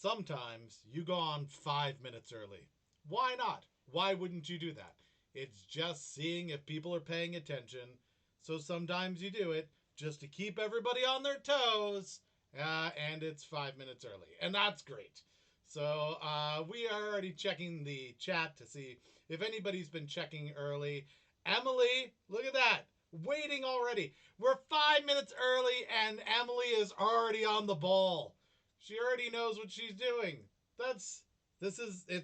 sometimes you go on 5 minutes early. Why not? Why wouldn't you do that? It's just seeing if people are paying attention. So sometimes you do it just to keep everybody on their toes, and it's 5 minutes early. And that's great. So we are already checking the chat to see if anybody's been checking early. Emily, look at that. Waiting already. We're 5 minutes early, and Emily is already on the ball. She already knows what she's doing. It's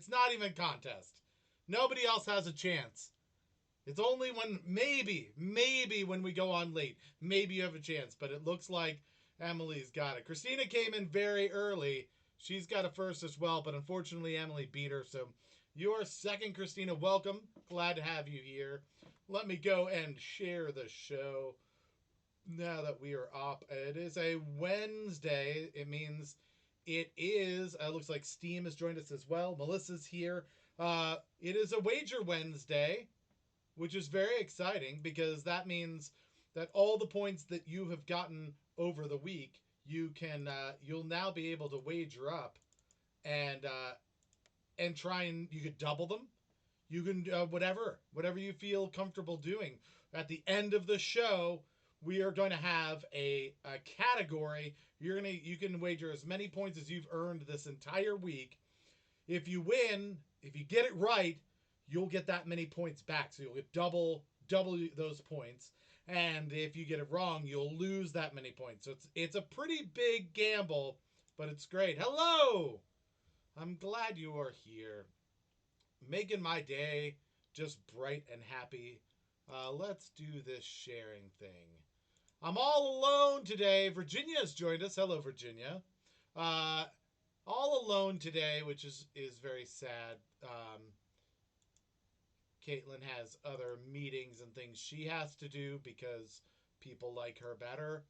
not even a contest. Nobody else has a chance. It's only when, maybe when we go on late, maybe you have a chance. But it looks like Emily's got it. Christina came in very early. She's got a first as well, but unfortunately Emily beat her. So you're second, Christina. Welcome. Glad to have you here. Let me go and share the show now that we are up. It is a Wednesday. It means it is, looks like Steam has joined us as well. Melissa's here. It is a Wager Wednesday, which is very exciting because that means that all the points that you have gotten over the week, you'll now be able to wager up and try and you could double them. You can whatever you feel comfortable doing. At the end of the show, we are going to have a category. You can wager as many points as you've earned this entire week. If you win, if you get it right, you'll get that many points back. So you'll get double those points. And if you get it wrong, you'll lose that many points. So it's a pretty big gamble, but it's great. Hello! I'm glad you are here. Making my day just bright and happy. Let's do this sharing thing. I'm all alone today. Virginia has joined us. Hello, Virginia. All alone today, which is very sad. Caitlin has other meetings and things she has to do because people like her better.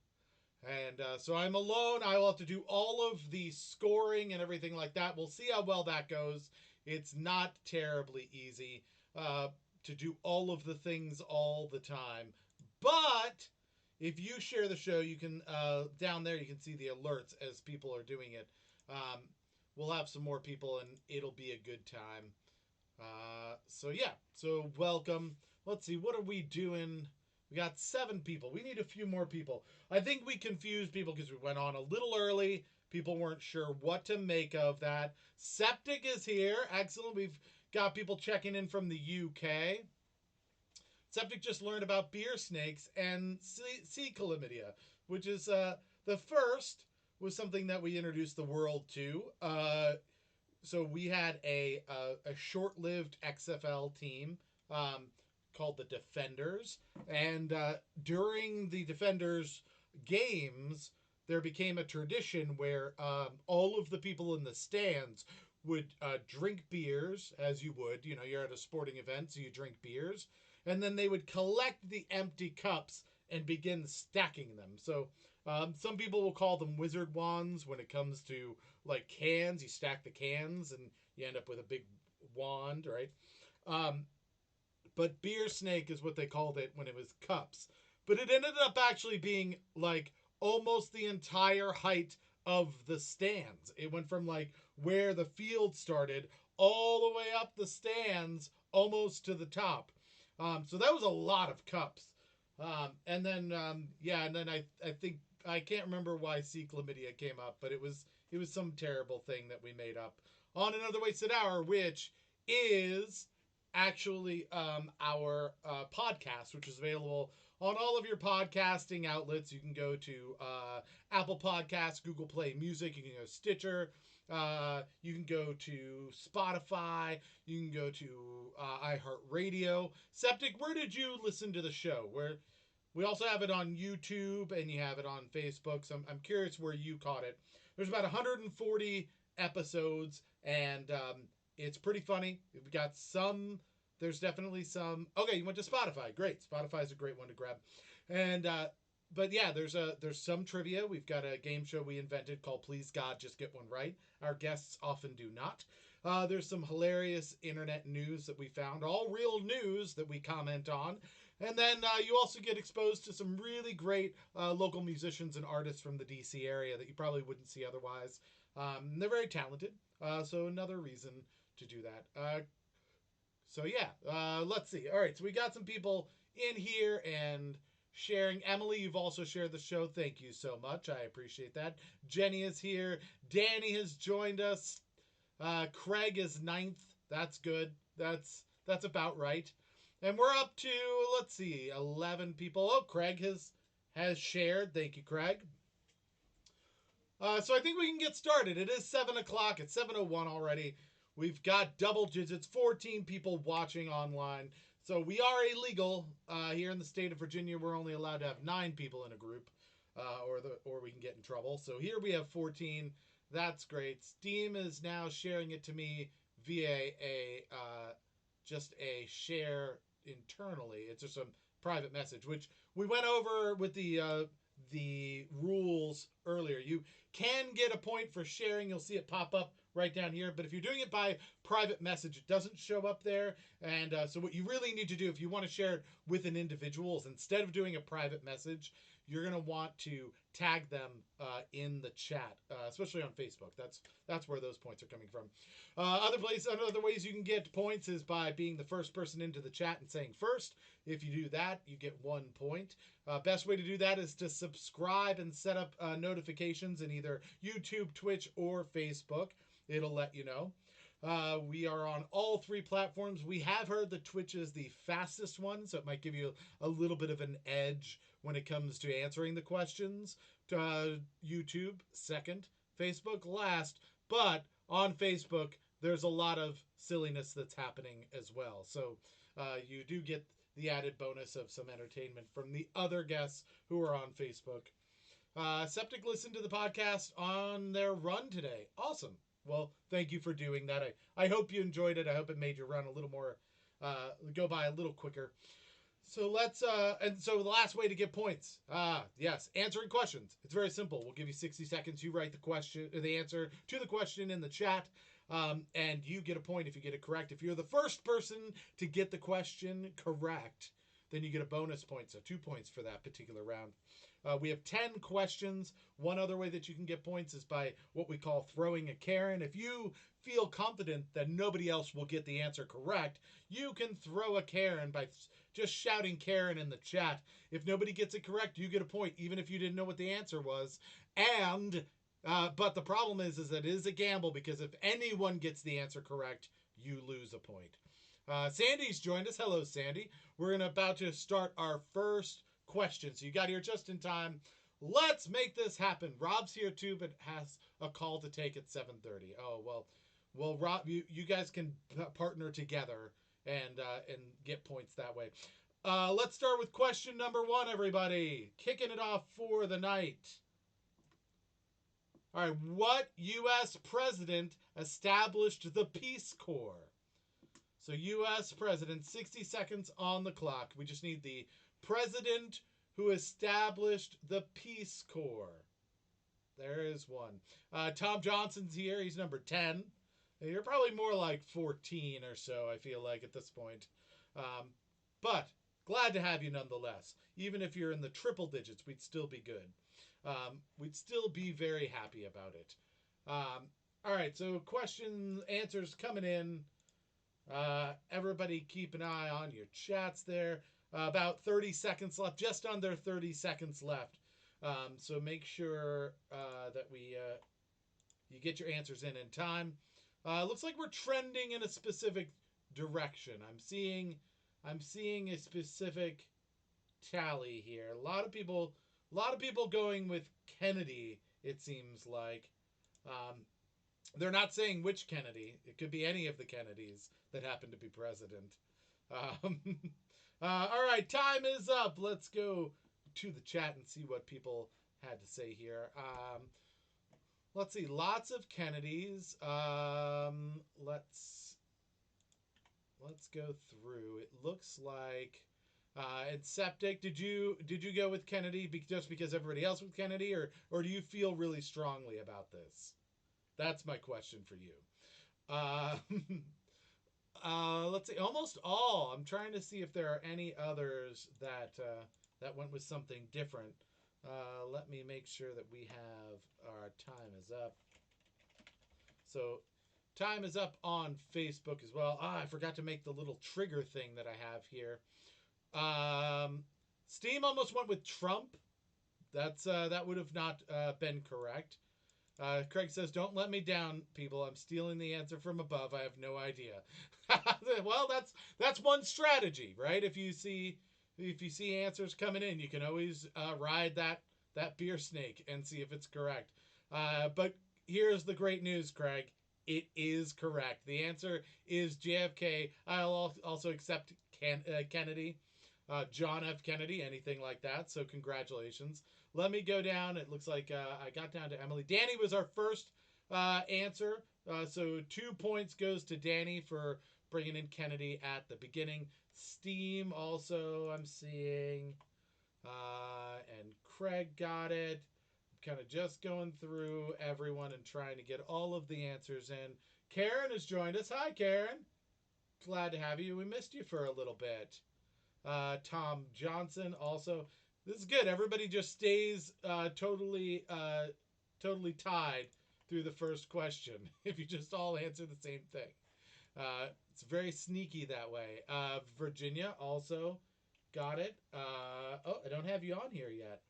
And so I'm alone. I will have to do all of the scoring and everything like that. We'll see how well that goes. It's not terribly easy to do all of the things all the time. But if you share the show, you can, down there, you can see the alerts as people are doing it. We'll have some more people and it'll be a good time. So welcome. Let's see, what are we doing? We got 7 people. We need a few more people. I think we confused people because we went on a little early. People weren't sure what to make of that. Septic is here. Excellent. We've got people checking in from the UK. Septic just learned about beer snakes and sea chlamydia, which is the first was something that we introduced the world to. So we had a short-lived XFL team called the Defenders, and during the Defenders games, there became a tradition where all of the people in the stands would drink beers, as you would. You know, you're at a sporting event, so you drink beers, and then they would collect the empty cups and begin stacking them. So some people will call them wizard wands when it comes to like cans. You stack the cans and you end up with a big wand, right? But beer snake is what they called it when it was cups. But it ended up actually being like almost the entire height of the stands. It went from like where the field started all the way up the stands almost to the top. So that was a lot of cups. And then I think I can't remember why C. chlamydia came up, but it was some terrible thing that we made up on Another Wasted Hour, which is actually our podcast, which is available on all of your podcasting outlets. You can go to Apple Podcasts, Google Play Music, you can go to Stitcher, you can go to Spotify, you can go to iHeartRadio. Septic, where did you listen to the show? Where we also have it on YouTube and you have it on Facebook. So I'm curious where you caught it. There's about 140 episodes, and it's pretty funny. We've got some. There's definitely some. Okay, you went to Spotify. Great. Spotify is a great one to grab. And but yeah, there's some trivia. We've got a game show we invented called Please God Just Get One Right. Our guests often do not. There's some hilarious internet news that we found, all real news that we comment on. And then you also get exposed to some really great local musicians and artists from the DC area that you probably wouldn't see otherwise. They're very talented, so another reason to do that. So yeah, let's see. All right, so we got some people in here and sharing. Emily, you've also shared the show. Thank you so much. I appreciate that. Jenny is here. Danny has joined us. Craig is ninth. That's good. That's about right. And we're up to, let's see, 11 people. Oh, Craig has shared. Thank you, Craig. So I think we can get started. It is 7 o'clock. It's 7:01 already. We've got double digits, 14 people watching online. So we are illegal here in the state of Virginia. We're only allowed to have 9 people in a group, or we can get in trouble. So here we have 14. That's great. Steam is now sharing it to me via just a share internally. It's just a private message, which we went over with the rules earlier. You can get a point for sharing. You'll see it pop up right down here. But if you're doing it by private message, it doesn't show up there. And so what you really need to do if you want to share it with an individual is instead of doing a private message, you're going to want to tag them in the chat, especially on Facebook. That's where those points are coming from. Other ways you can get points is by being the first person into the chat and saying first. If you do that, you get 1 point. Best way to do that is to subscribe and set up notifications in either YouTube, Twitch, or Facebook. It'll let you know. We are on all 3 platforms. We have heard that Twitch is the fastest one, so it might give you a little bit of an edge when it comes to answering the questions. YouTube, second. Facebook, last. But on Facebook, there's a lot of silliness that's happening as well. So you do get the added bonus of some entertainment from the other guests who are on Facebook. Septic listened to the podcast on their run today. Awesome. Well, thank you for doing that. I hope you enjoyed it. I hope it made your run a little more, go by a little quicker. So let's, and so the last way to get points, yes, answering questions. It's very simple. We'll give you 60 seconds. You write the question, the answer to the question in the chat, and you get a point if you get it correct. If you're the first person to get the question correct, then you get a bonus point. So 2 points for that particular round. We have 10 questions. One other way that you can get points is by what we call throwing a Karen. If you feel confident that nobody else will get the answer correct, you can throw a Karen by just shouting Karen in the chat. If nobody gets it correct, you get a point, even if you didn't know what the answer was. And, but the problem is that it is a gamble, because if anyone gets the answer correct, you lose a point. Sandy's joined us. Hello, Sandy. We're about to start our first question. So you got here just in time. Let's make this happen. Rob's here too, but has a call to take at 7:30. Oh, well, Rob, you guys can partner together and get points that way. Let's start with question number 1, everybody. Kicking it off for the night. All right, what U.S. president established the Peace Corps? So U.S. president, 60 seconds on the clock. We just need the president who established the Peace Corps. There is one. Tom Johnson's here. He's number 10. You're probably more like 14 or so, I feel like, at this point. But glad to have you nonetheless. Even if you're in the triple digits, we'd still be good. We'd still be very happy about it. All right, so question answers coming in. Everybody keep an eye on your chats there. About 30 seconds left, just under 30 seconds left. So make sure that you get your answers in time. Looks like we're trending in a specific direction. I'm seeing a specific tally here. A lot of people going with Kennedy, it seems like. They're not saying which Kennedy. It could be any of the Kennedys that happen to be president. All right, time is up. Let's go to the chat and see what people had to say here. Let's see, lots of Kennedys. Let's go through. It looks like and Septic, did you go with Kennedy just because everybody else with Kennedy, or do you feel really strongly about this? That's my question for you. Let's see, almost all. I'm trying to see if there are any others that went with something different. Let me make sure that we have our time is up. So time is up on Facebook as well. I forgot to make the little trigger thing that I have here. Steam almost went with Trump. That would have not been correct. Craig says, "Don't let me down, people. I'm stealing the answer from above. I have no idea." Well, that's one strategy, right? If you see answers coming in, you can always ride that beer snake and see if it's correct. But here's the great news, Craig. It is correct. The answer is JFK. I'll also accept Kennedy, John F. Kennedy, anything like that. So congratulations. Let me go down. It looks like I got down to Emily. Danny was our first answer. So 2 points goes to Danny for bringing in Kennedy at the beginning. Steam also, I'm seeing. And Craig got it. Kind of just going through everyone and trying to get all of the answers in. Karen has joined us. Hi, Karen. Glad to have you. We missed you for a little bit. Tom Johnson also. This is good. Everybody just stays totally tied through the first question if you just all answer the same thing. It's very sneaky that way. Virginia also got it. I don't have you on here yet.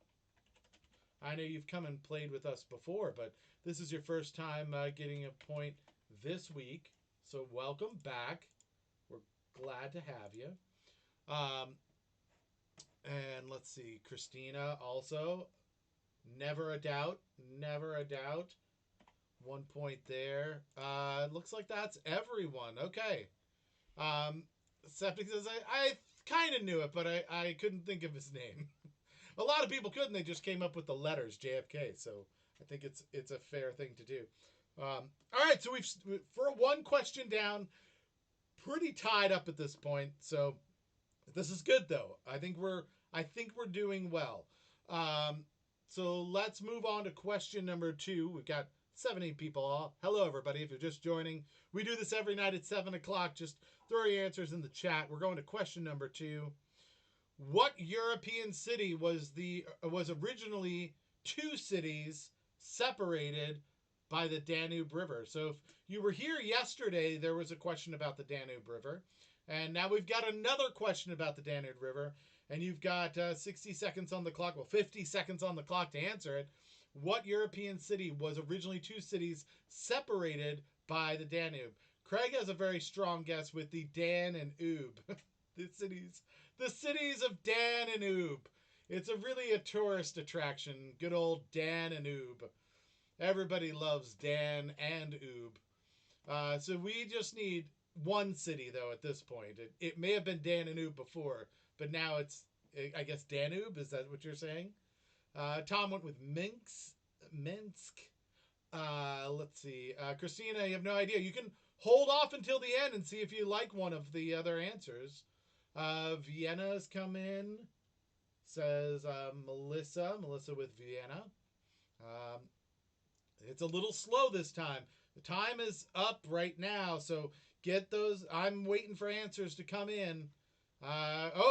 I know you've come and played with us before, but this is your first time getting a point this week. So welcome back. We're glad to have you. And let's see, Christina also. Never a doubt. Never a doubt. 1 point there. Looks like that's everyone. Okay. Septic says, I kind of knew it, but I couldn't think of his name. A lot of people couldn't. They just came up with the letters JFK. So I think it's a fair thing to do. All right. So for one question down, pretty tied up at this point. So this is good though. I think we're doing well. So let's move on to question number 2. We've got 17 people all. Hello everybody. If you're just joining, we do this every night at 7 o'clock. Just throw your answers in the chat. We're going to question number 2. What European city was originally 2 cities separated by the Danube River? So if you were here yesterday, there was a question about the Danube River. And now we've got another question about the Danube River. And you've got 60 seconds on the clock. Well, 50 seconds on the clock to answer it. What European city was originally 2 cities separated by the Danube? Craig has a very strong guess with the Dan and Ube. The cities of Dan and Ube. It's really a tourist attraction. Good old Dan and Ube. Everybody loves Dan and Ube. So we just need one city, though, at this point. It may have been Dan and Ube before, but now it's, I guess, Danube. Is that what you're saying? Tom went with Minsk. Let's see. Christina, you have no idea. You can hold off until the end and see if you like one of the other answers. Vienna's come in, says Melissa with Vienna. It's a little slow this time. The time is up right now, so get those. I'm waiting for answers to come in.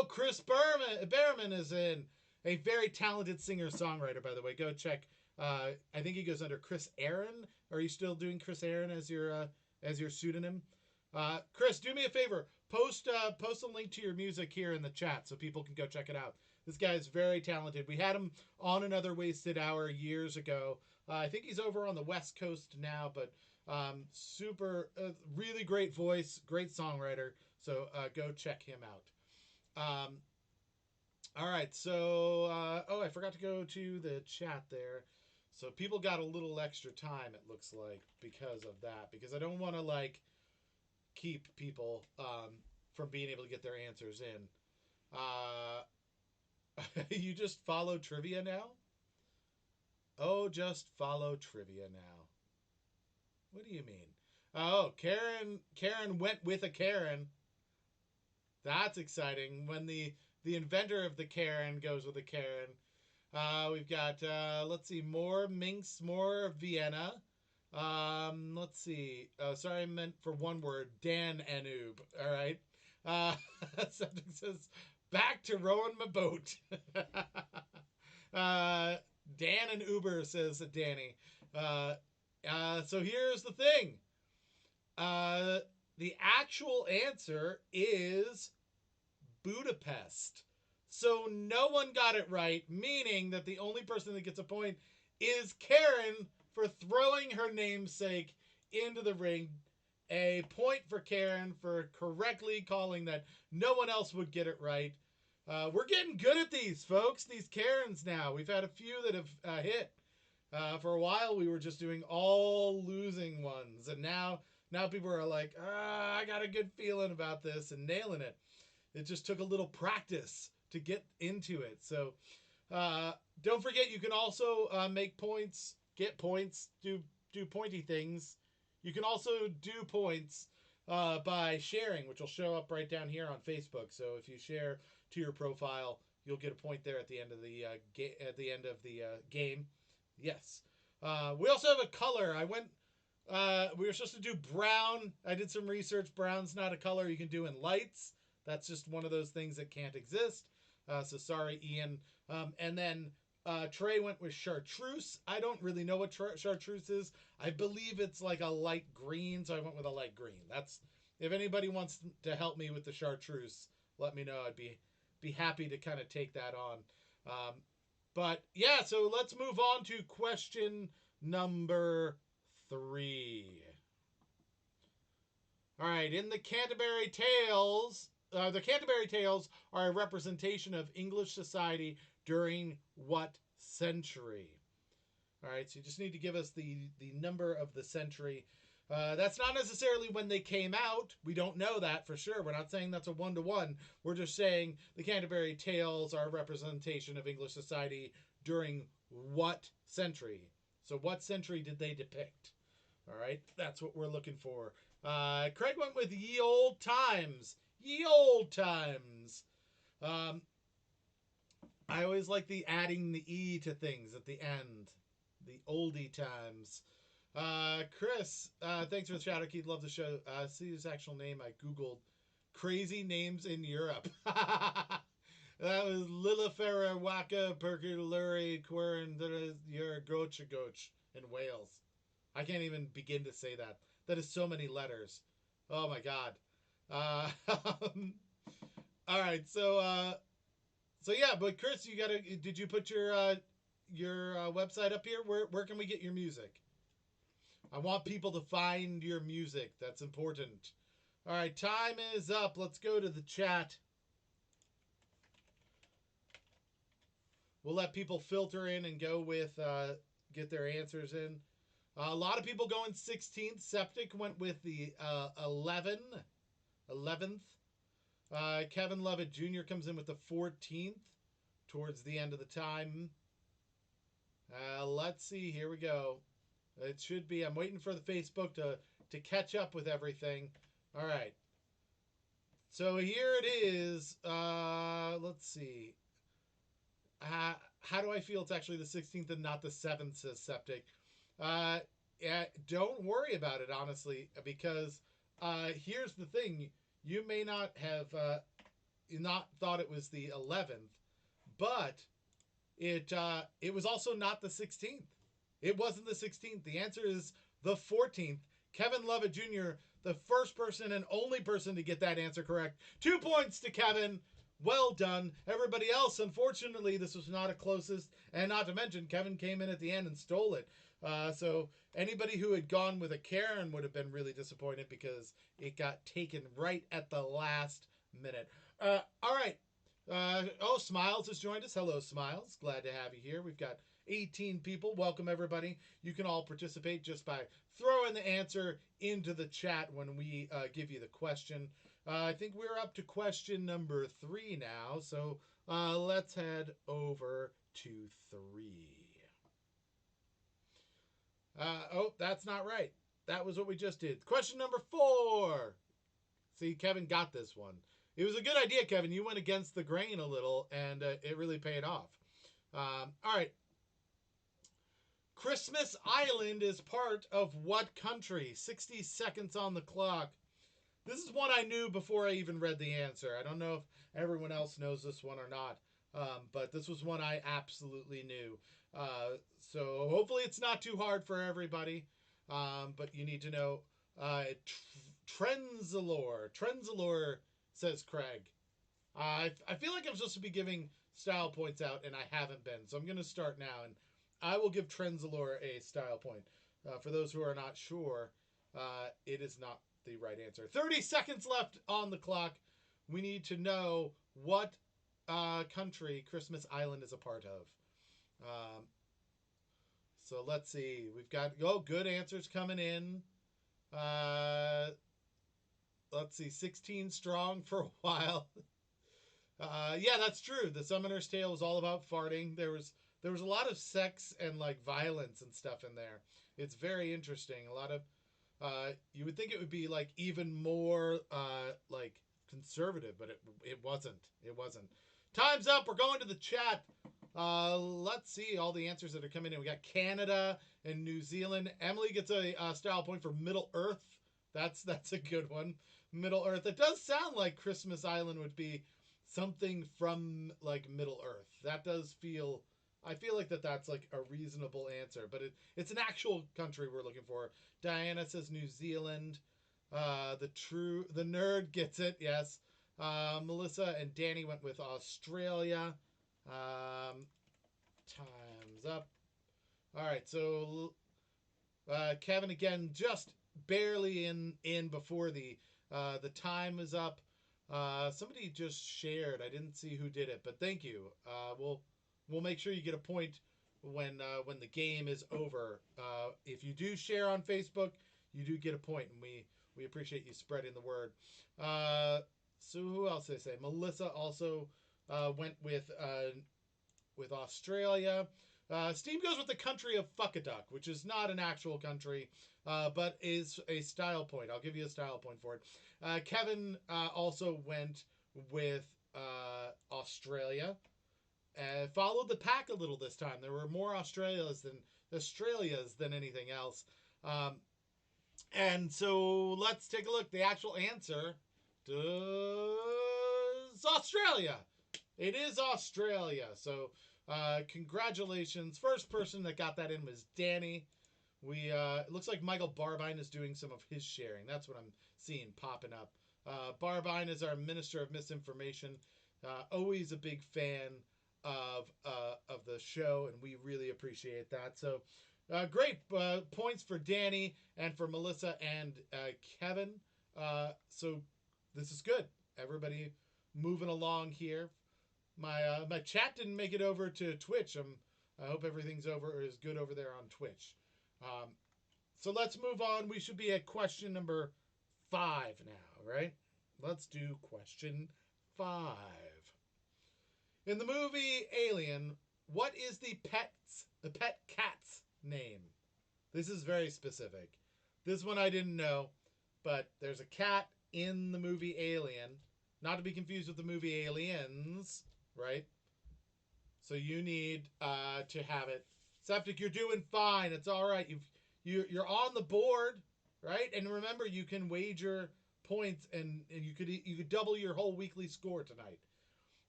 Chris Behrman is in. A very talented singer-songwriter, by the way. Go check. I think he goes under Chris Aaron. Are you still doing Chris Aaron as your pseudonym? Chris, do me a favor. Post a link to your music here in the chat so people can go check it out. This guy is very talented. We had him on Another Wasted Hour years ago. I think he's over on the West Coast now, but really great voice, great songwriter. So go check him out. All right, so I forgot to go to the chat there. So people got a little extra time, it looks like, because of that. Because I don't want to keep people from being able to get their answers in. You just follow trivia now? Oh, just follow trivia now. What do you mean? Oh, Karen went with a Karen. That's exciting. When the inventor of the Karen goes with a Karen. We've got, let's see, more Minsk, more Vienna. Let's see. Oh, sorry, I meant for one word. Dan Anube. All right. Something says, back to rowing my boat. Dan and Uber, says Danny. So here's the thing. The actual answer is Budapest. So no one got it right, meaning that the only person that gets a point is Karen for throwing her namesake into the ring. A point for Karen for correctly calling that no one else would get it right. We're getting good at these, folks. These Karens now. We've had a few that have hit. For a while, we were just doing all losing ones, and now people are like, I got a good feeling about this and nailing it. It just took a little practice to get into it. So don't forget, you can also make points, get points, do pointy things. You can also do points by sharing, which will show up right down here on Facebook. So if you share to your profile, you'll get a point there at the end of the game. Yes. We also have a color. We were supposed to do brown. I did some research. Brown's not a color you can do in lights. That's just one of those things that can't exist. So sorry, Ian. And then Trey went with chartreuse. I don't really know what chartreuse is. I believe it's like a light green, so I went with a light green. That's if anybody wants to help me with the chartreuse, let me know. I'd be happy to kind of take that on. But yeah, so let's move on to question number 3. All right, in the Canterbury Tales, are a representation of English society during what century? All right, so you just need to give us the number of the century. That's not necessarily when they came out. We don't know that for sure. We're not saying that's a 1-to-1. We're just saying the Canterbury Tales are a representation of English society during what century? So what century did they depict? All right, that's what we're looking for. Craig went with ye old times. Ye old times. I always like the adding the E to things at the end. The oldie times. Chris, thanks for the shout out. Keith, love the show. See his actual name. I Googled crazy names in Europe. That was Lillifera, Waka, Perker, Lurie, Quern, your Gocha in Wales. I can't even begin to say that. That is so many letters. Oh my god. All right, so yeah, but Chris, did you put your website up here? Where can we get your music? I want people to find your music. That's important. All right, time is up. Let's go to the chat. We'll let people filter in and go with get their answers in. A lot of people going 16th. Septic went with the 11th. Kevin Lovett Jr. comes in with the 14th towards the end of the time. Let's see. Here we go. It should be. I'm waiting for the Facebook to catch up with everything. All right. So here it is. Let's see. How do I feel it's actually the 16th and not the 7th, says Septic. Yeah, don't worry about it, honestly, because here's the thing. You may not have not thought it was the 11th, but it was also not the 16th. It wasn't the 16th. The answer is the 14th. Kevin Lovett Jr., the first person and only person to get that answer correct. 2 points to Kevin. Well done. Everybody else, unfortunately, this was not a closest. And not to mention, Kevin came in at the end and stole it. So anybody who had gone with a Karen would have been really disappointed because it got taken right at the last minute. All right. Smiles has joined us. Hello, Smiles. Glad to have you here. We've got 18 people. Welcome, everybody. You can all participate just by throwing the answer into the chat when we give you the question. I think we're up to question number 3 now, so let's head over to 3. That's not right. That was what we just did. Question number 4. See, Kevin got this one. It was a good idea, Kevin. You went against the grain a little, and it really paid off. All right. Christmas Island is part of what country? 60 seconds on the clock. This is one I knew before I even read the answer. I don't know if everyone else knows this one or not, but this was one I absolutely knew. So hopefully it's not too hard for everybody. But you need to know Trenzalore. Trenzalore, says Craig. I feel like I'm supposed to be giving style points out, and I haven't been. So I'm going to start now, and I will give Trenzalore a style point. For those who are not sure, it is not the right answer. 30 seconds left on the clock. We need to know what country Christmas Island is a part of. So let's see. We've got good answers coming in. Let's see, 16 strong for a while. Yeah, that's true. The Summoner's Tale was all about farting. There was a lot of sex and like violence and stuff in there. It's very interesting. A lot of you would think it would be like even more like conservative, but it wasn't. It wasn't. Time's up. We're going to the chat. Let's see all the answers that are coming in. We got Canada and New Zealand. Emily gets a style point for Middle Earth. That's a good one. Middle Earth. It does sound like Christmas Island would be something from like Middle Earth. That does feel. I feel like that's like a reasonable answer, but it's an actual country we're looking for. Diana says New Zealand. The nerd gets it. Yes. Melissa and Danny went with Australia. Time's up. All right, so Kevin again, just barely in before the time is up. Somebody just shared. I didn't see who did it, but thank you. We'll make sure you get a point when the game is over. If you do share on Facebook, you do get a point, and we appreciate you spreading the word. So who else did I say? Melissa also went with Australia. Steve goes with the country of Fuckaduck, which is not an actual country, but is a style point. I'll give you a style point for it. Kevin also went with Australia. Followed the pack a little this time. There were more Australias than anything else. And so let's take a look. The actual answer is Australia. It is Australia. So congratulations. First person that got that in was Danny. It looks like Michael Barbine is doing some of his sharing. That's what I'm seeing popping up. Barbine is our Minister of Misinformation. Always a big fan of the show, and we really appreciate that. So great points for Danny and for Melissa and Kevin. So this is good. Everybody moving along here. My chat didn't make it over to Twitch. I hope everything's is good over there on Twitch. So let's move on. We should be at question number 5 now, right? Let's do question 5. In the movie Alien, what is the pet cat's name? This is very specific. This one I didn't know, but there's a cat in the movie Alien, not to be confused with the movie Aliens, right? So you need to have it. Septic, you're doing fine. It's all right. You're on the board, right? And remember, you can wager points, and you could double your whole weekly score tonight.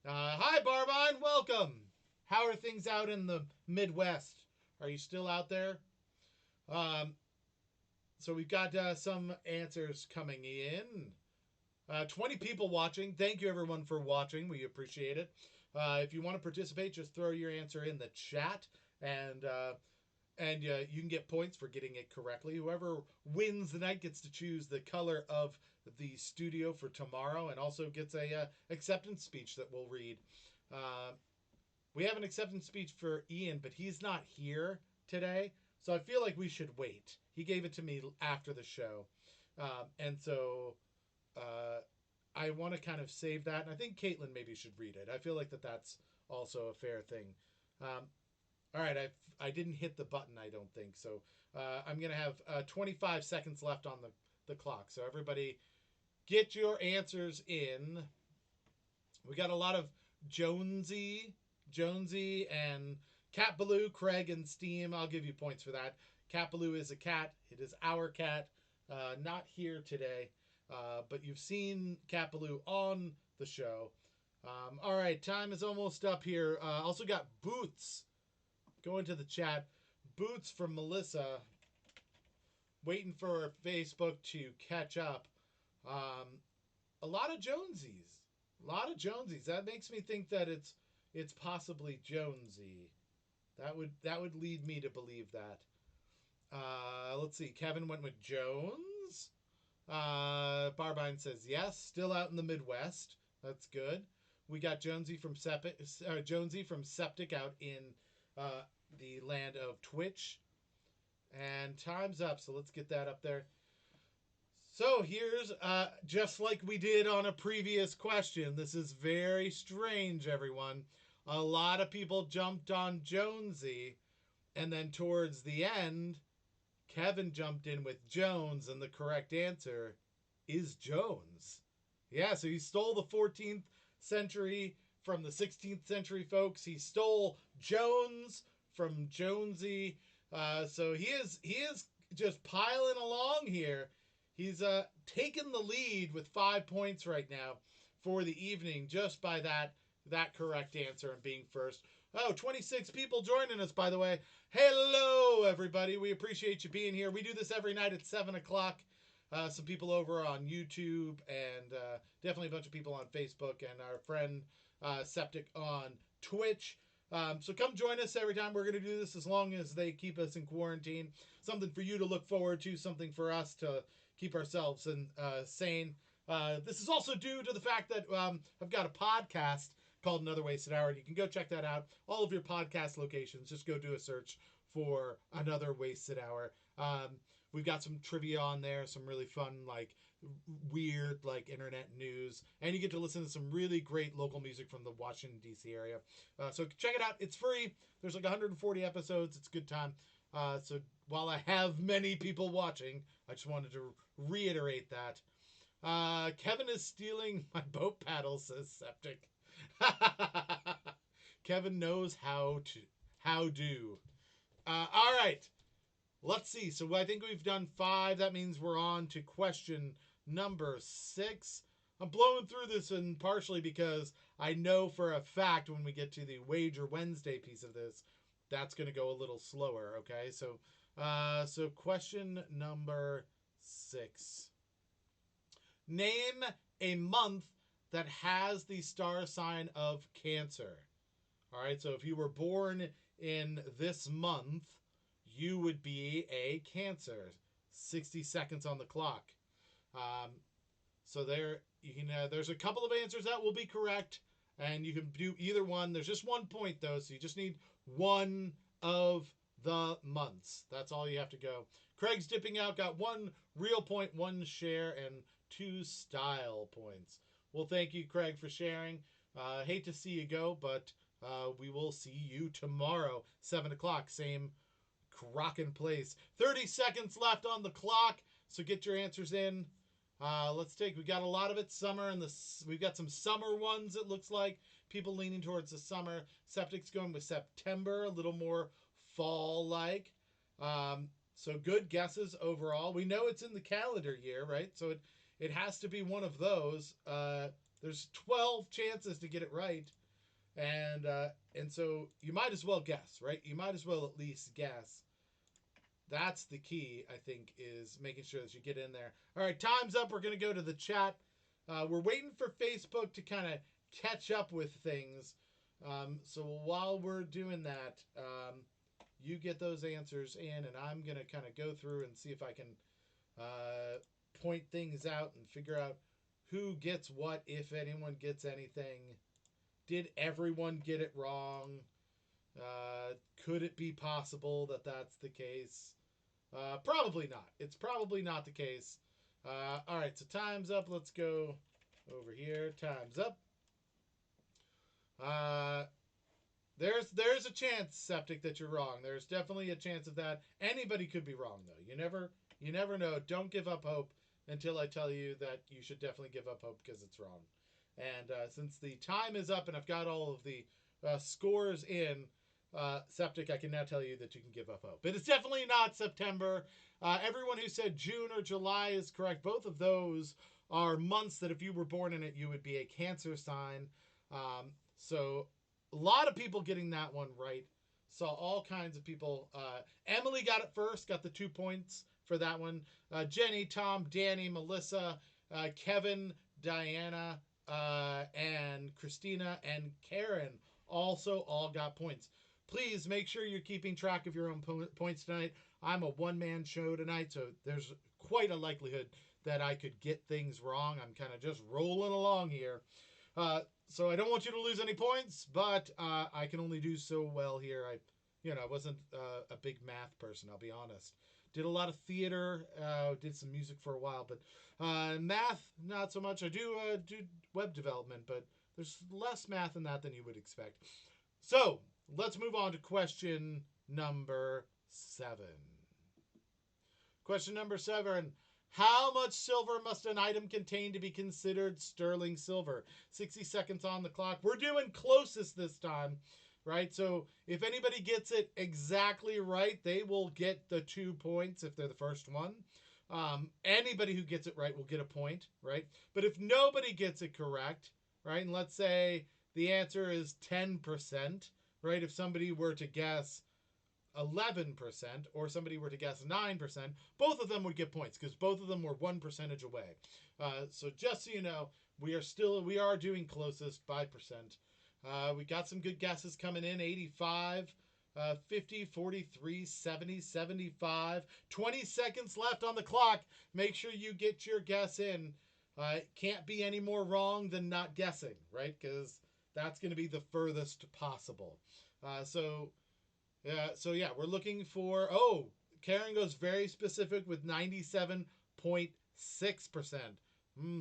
Hi, Barbine. Welcome. How are things out in the Midwest? Are you still out there? So we've got some answers coming in. 20 people watching. Thank you, everyone, for watching. We appreciate it. If you want to participate, just throw your answer in the chat, and you can get points for getting it correctly. Whoever wins the night gets to choose the color of the studio for tomorrow, and also gets a acceptance speech that we'll read. We have an acceptance speech for Ian, but he's not here today, so I feel like we should wait. He gave it to me after the show, and so I want to kind of save that, and I think Caitlin maybe should read it. I feel like that's also a fair thing. All right, I didn't hit the button, I don't think, so I'm going to have 25 seconds left on the clock, so everybody get your answers in. We got a lot of Jonesy, and Cat Baloo, Craig, and Steam. I'll give you points for that. Cat Baloo is a cat. It is our cat, not here today, but you've seen Cat Baloo on the show. All right, time is almost up here. Also got Boots. Go into the chat. Boots from Melissa. waiting for Facebook to catch up. A lot of Jonesies. A lot of Jonesies. That makes me think that it's possibly Jonesy. That would lead me to believe that. Let's see. Kevin went with Jones. Barbine says yes. Still out in the Midwest. That's good. We got Jonesy from Septic out in the land of Twitch. And time's up, so let's get that up there. So here's, just like we did on a previous question, this is very strange, everyone. A lot of people jumped on Jonesy, and then towards the end, Kevin jumped in with Jones, and the correct answer is Jones. Yeah, so he stole the 14th century from the 16th century folks. He stole Jones from Jonesy. So he is just piling along here. He's taken the lead with 5 points right now for the evening just by that correct answer and being first. Oh, 26 people joining us, by the way. Hello, everybody. We appreciate you being here. We do this every night at 7 o'clock. Some people over on YouTube and definitely a bunch of people on Facebook and our friend Septic on Twitch. So come join us every time. We're going to do this as long as they keep us in quarantine. Something for you to look forward to, something for us to keep ourselves sane. This is also due to the fact that I've got a podcast called Another Wasted Hour, and you can go check that out. All of your podcast locations, just go do a search for Another Wasted Hour. We've got some trivia on there, some really fun, weird, internet news, and you get to listen to some really great local music from the Washington, D.C. area. So check it out. It's free. There's 140 episodes. It's a good time. So while I have many people watching, I just wanted to reiterate that. Kevin is stealing my boat paddle, says Septic. Kevin knows how do. All right. Let's see. So I think we've done 5. That means we're on to question number 6. I'm blowing through this and partially because I know for a fact when we get to the Wager Wednesday piece of this, that's going to go a little slower. Okay. So question number 6. Name a month that has the star sign of Cancer. All right. So if you were born in this month, you would be a Cancer. 60 seconds on the clock. So there's a couple of answers that will be correct, and you can do either one. There's just 1 point though, so you just need one of the months. That's all you have to go. Craig's dipping out, got 1 real point, 1 share, and 2 style points. Well, thank you, Craig, for sharing. Hate to see you go, but we will see you tomorrow, 7 o'clock, same rockin' place. 30 seconds left on the clock, so get your answers in. We got a lot of it summer, and we've got some summer ones, it looks like. People leaning towards the summer. Septic's going with September, a little more fall-like. So good guesses overall. We know it's in the calendar year, right? So it has to be one of those. There's 12 chances to get it right. And so you might as well guess, right? You might as well at least guess. That's the key, I think, is making sure that you get in there. All right, time's up. We're going to go to the chat. We're waiting for Facebook to kind of catch up with things. So while we're doing that, you get those answers in, and I'm going to kind of go through and see if I can point things out and figure out who gets what, if anyone gets anything. Did everyone get it wrong? Could it be possible that that's the case? Probably not. It's probably not the case. All right, so time's up. Let's go over here. Time's up. There's a chance, Septic, that you're wrong. There's definitely a chance of that. Anybody could be wrong, though. You never know. Don't give up hope until I tell you that you should definitely give up hope because it's wrong. And since the time is up and I've got all of the scores in, Septic, I can now tell you that you can give up hope. But it's definitely not September. Everyone who said June or July is correct. Both of those are months that if you were born in it, you would be a Cancer sign. So a lot of people getting that one right. Saw all kinds of people. Emily got it first, got the 2 points for that one. Jenny, Tom, Danny, Melissa, Kevin, Diana, and Christina and Karen also all got points. Please make sure you're keeping track of your own points tonight. I'm a one-man show tonight, so there's quite a likelihood that I could get things wrong. I'm kind of just rolling along here. So I don't want you to lose any points, but I can only do so well here. I wasn't a big math person, I'll be honest. Did a lot of theater, did some music for a while, but math, not so much. I do web development, but there's less math in that than you would expect. So let's move on to question number 7. Question number 7. How much silver must an item contain to be considered sterling silver? 60 seconds on the clock. We're doing closest this time, right? So if anybody gets it exactly right, they will get the 2 points if they're the first one. Anybody who gets it right will get a point, right? But if nobody gets it correct, right, and let's say the answer is 10%, right? If somebody were to guess 11% or somebody were to guess 9%, both of them would get points because both of them were 1% away. So just so you know, we are doing closest by percent. We got some good guesses coming in. 85, 50, 43, 70, 75. 20 seconds left on the clock. Make sure you get your guess in. It can't be any more wrong than not guessing, right? Because that's going to be the furthest possible. So we're looking for, Karen goes very specific with 97.6%.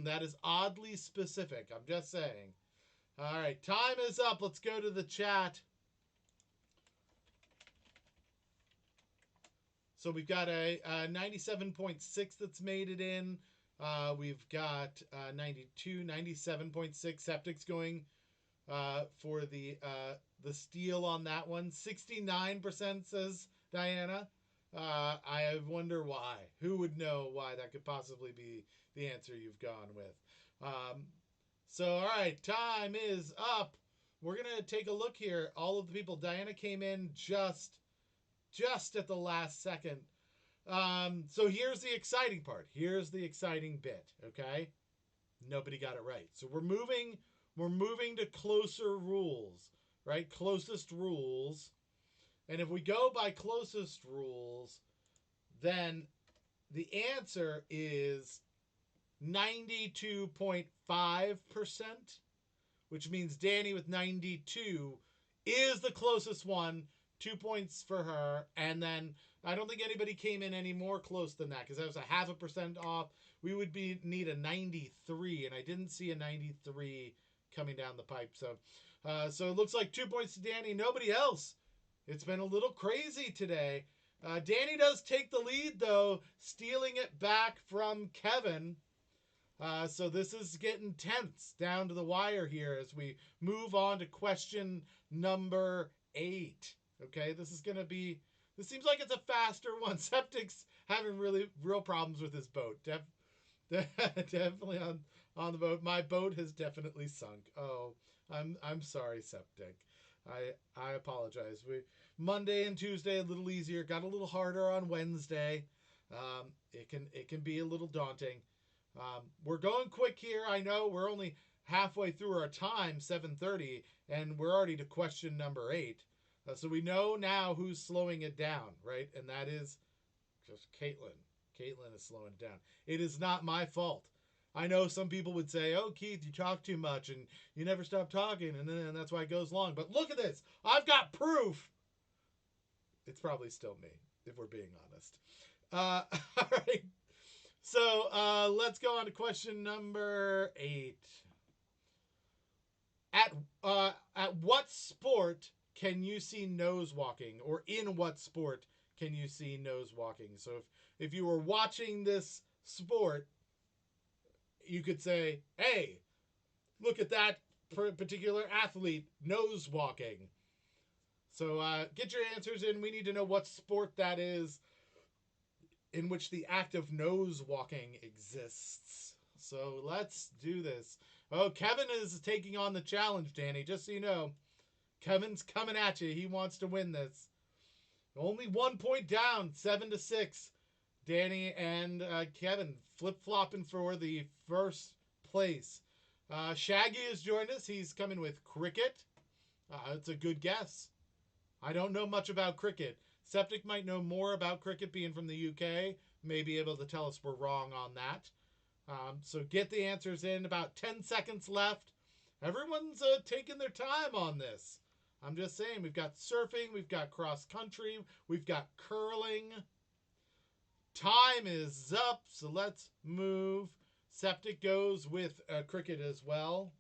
That is oddly specific. I'm just saying. All right, time is up. Let's go to the chat. So we've got a 97.6 that's made it in. We've got 92, 97.6. Septic's going for the steal on that one. 69% says Diana. I wonder why. Who would know why that could possibly be the answer you've gone with? So, all right, time is up. We're going to take a look here. All of the people, Diana came in just at the last second. So here's the exciting part. Here's the exciting bit, okay? Nobody got it right. So we're moving to closer rules, right? Closest rules. And if we go by closest rules, then the answer is 92.5%, which means Danny with 92 is the closest one. 2 points for her. And then I don't think anybody came in any more close than that because that was a 0.5% off. We would need a 93, and I didn't see a 93 coming down the pipe. So it looks like 2 points to Danny. Nobody else. It's been a little crazy today. Danny does take the lead, though, stealing it back from Kevin. So this is getting tense down to the wire here as we move on to question number 8. Okay, this seems like it's a faster one. Septic's having real problems with his boat. Definitely on the boat. My boat has definitely sunk. Oh, I'm sorry, Septic. I apologize. Monday and Tuesday a little easier. Got a little harder on Wednesday. It can be a little daunting. We're going quick here. I know we're only halfway through our time, 7:30, and we're already to question number 8. So we know now who's slowing it down, right? And that is just Caitlin. Caitlin is slowing it down. It is not my fault. I know some people would say, oh, Keith, you talk too much and you never stop talking, and then that's why it goes long. But look at this. I've got proof. It's probably still me, if we're being honest. All right. So let's go on to question number 8. At what sport can you see nose walking, or in what sport can you see nose walking? So if you were watching this sport, you could say, hey, look at that particular athlete nose walking. So get your answers in. We need to know what sport that is in which the act of nose walking exists. So let's do this. Oh, Kevin is taking on the challenge, Danny, just so you know. Kevin's coming at you. He wants to win this. Only 1 point down, 7-6. Danny and Kevin flip-flopping for the first place. Shaggy has joined us. He's coming with cricket. It's a good guess. I don't know much about cricket. Septic might know more about cricket, being from the UK. May be able to tell us we're wrong on that. So get the answers in. About 10 seconds left. Everyone's taking their time on this. I'm just saying, we've got surfing, we've got cross country, we've got curling. Time is up, so let's move. Septic goes with cricket as well.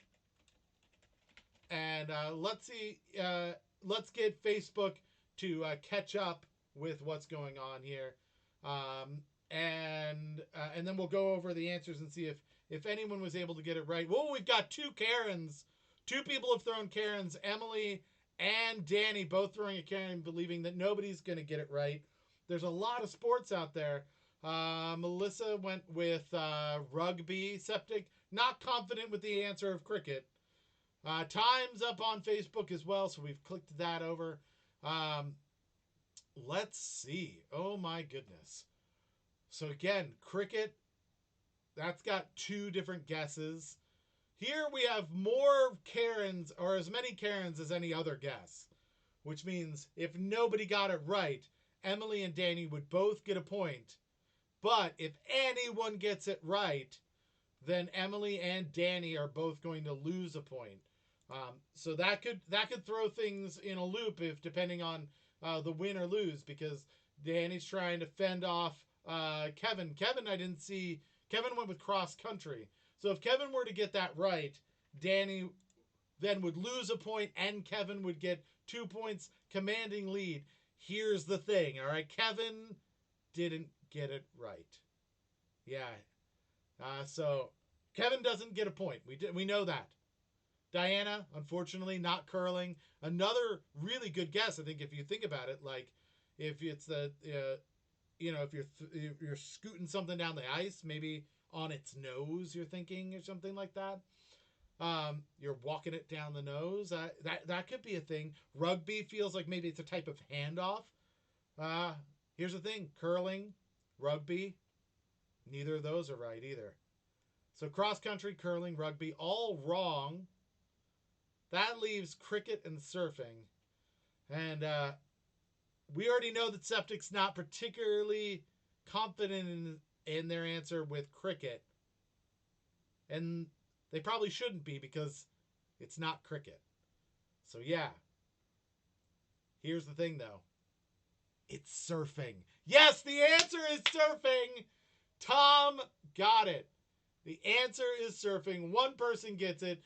And let's see, let's get Facebook to catch up with what's going on here. And then we'll go over the answers and see if anyone was able to get it right. Whoa, we've got two Karens. Two people have thrown Karens. Emily and Danny both throwing a Karen, believing that nobody's going to get it right. There's a lot of sports out there. Melissa went with rugby. Septic, not confident with the answer of cricket. Time's up on Facebook as well, so we've clicked that over. Let's see. Oh, my goodness. So, again, cricket, that's got two different guesses. Here we have more Karens, or as many Karens as any other guess, which means if nobody got it right, Emily and Danny would both get a point. But if anyone gets it right, then Emily and Danny are both going to lose a point. So that could throw things in a loop if depending on the win or lose, because Danny's trying to fend off Kevin. Kevin, I didn't see. Kevin went with cross country. So if Kevin were to get that right, Danny then would lose a point and Kevin would get 2 points, commanding lead. Here's the thing, all right? Kevin didn't get it right. Yeah. So Kevin doesn't get a point. We know that. Diana, unfortunately, not curling. Another really good guess, I think, if you think about it. Like, if it's the, if you're scooting something down the ice, maybe on its nose, you're thinking, or something like that. You're walking it down the nose. That could be a thing. Rugby feels like maybe it's a type of handoff. Here's the thing: curling, rugby. Neither of those are right either. So cross country, curling, rugby, all wrong. That leaves cricket and surfing. And we already know that Septic's not particularly confident in their answer with cricket. And they probably shouldn't be, because it's not cricket. So yeah. Here's the thing though. It's surfing. Yes, the answer is surfing. Tom got it. The answer is surfing. One person gets it.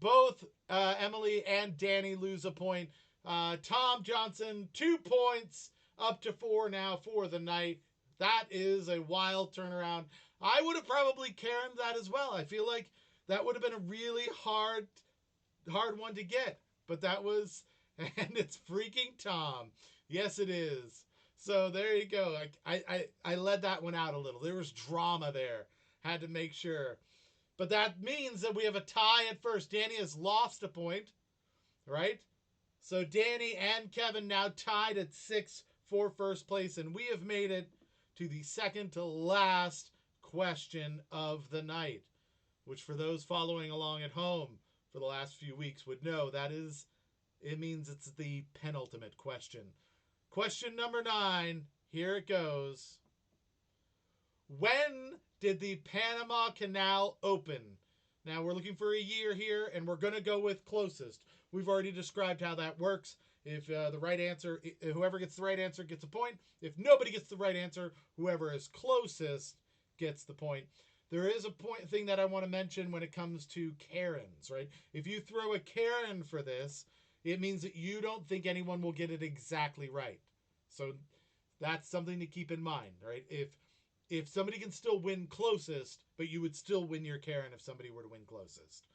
Both Emily and Danny lose a point. Tom Johnson, 2 points, up to 4 now for the night. That is a wild turnaround. I would have probably carried that as well. I feel like that would have been a really hard one to get. But that was, and it's freaking Tom. Yes, it is. So there you go. I led that one out a little. There was drama there. Had to make sure. But that means that we have a tie at first. Danny has lost a point, right? So Danny and Kevin now tied at 6 for first place. And we have made it to the second to last question of the night, which for those following along at home for the last few weeks would know it means it's the penultimate question. Question number 9. Here it goes. When did the Panama Canal open? Now, we're looking for a year here, and we're going to go with closest. We've already described how that works. If the right answer, whoever gets the right answer gets a point. If nobody gets the right answer, whoever is closest gets the point. There is a thing that I want to mention when it comes to Karens, right? If you throw a Karen for this, it means that you don't think anyone will get it exactly right. So that's something to keep in mind, right? If somebody can still win closest, but you would still win your Karen if somebody were to win closest.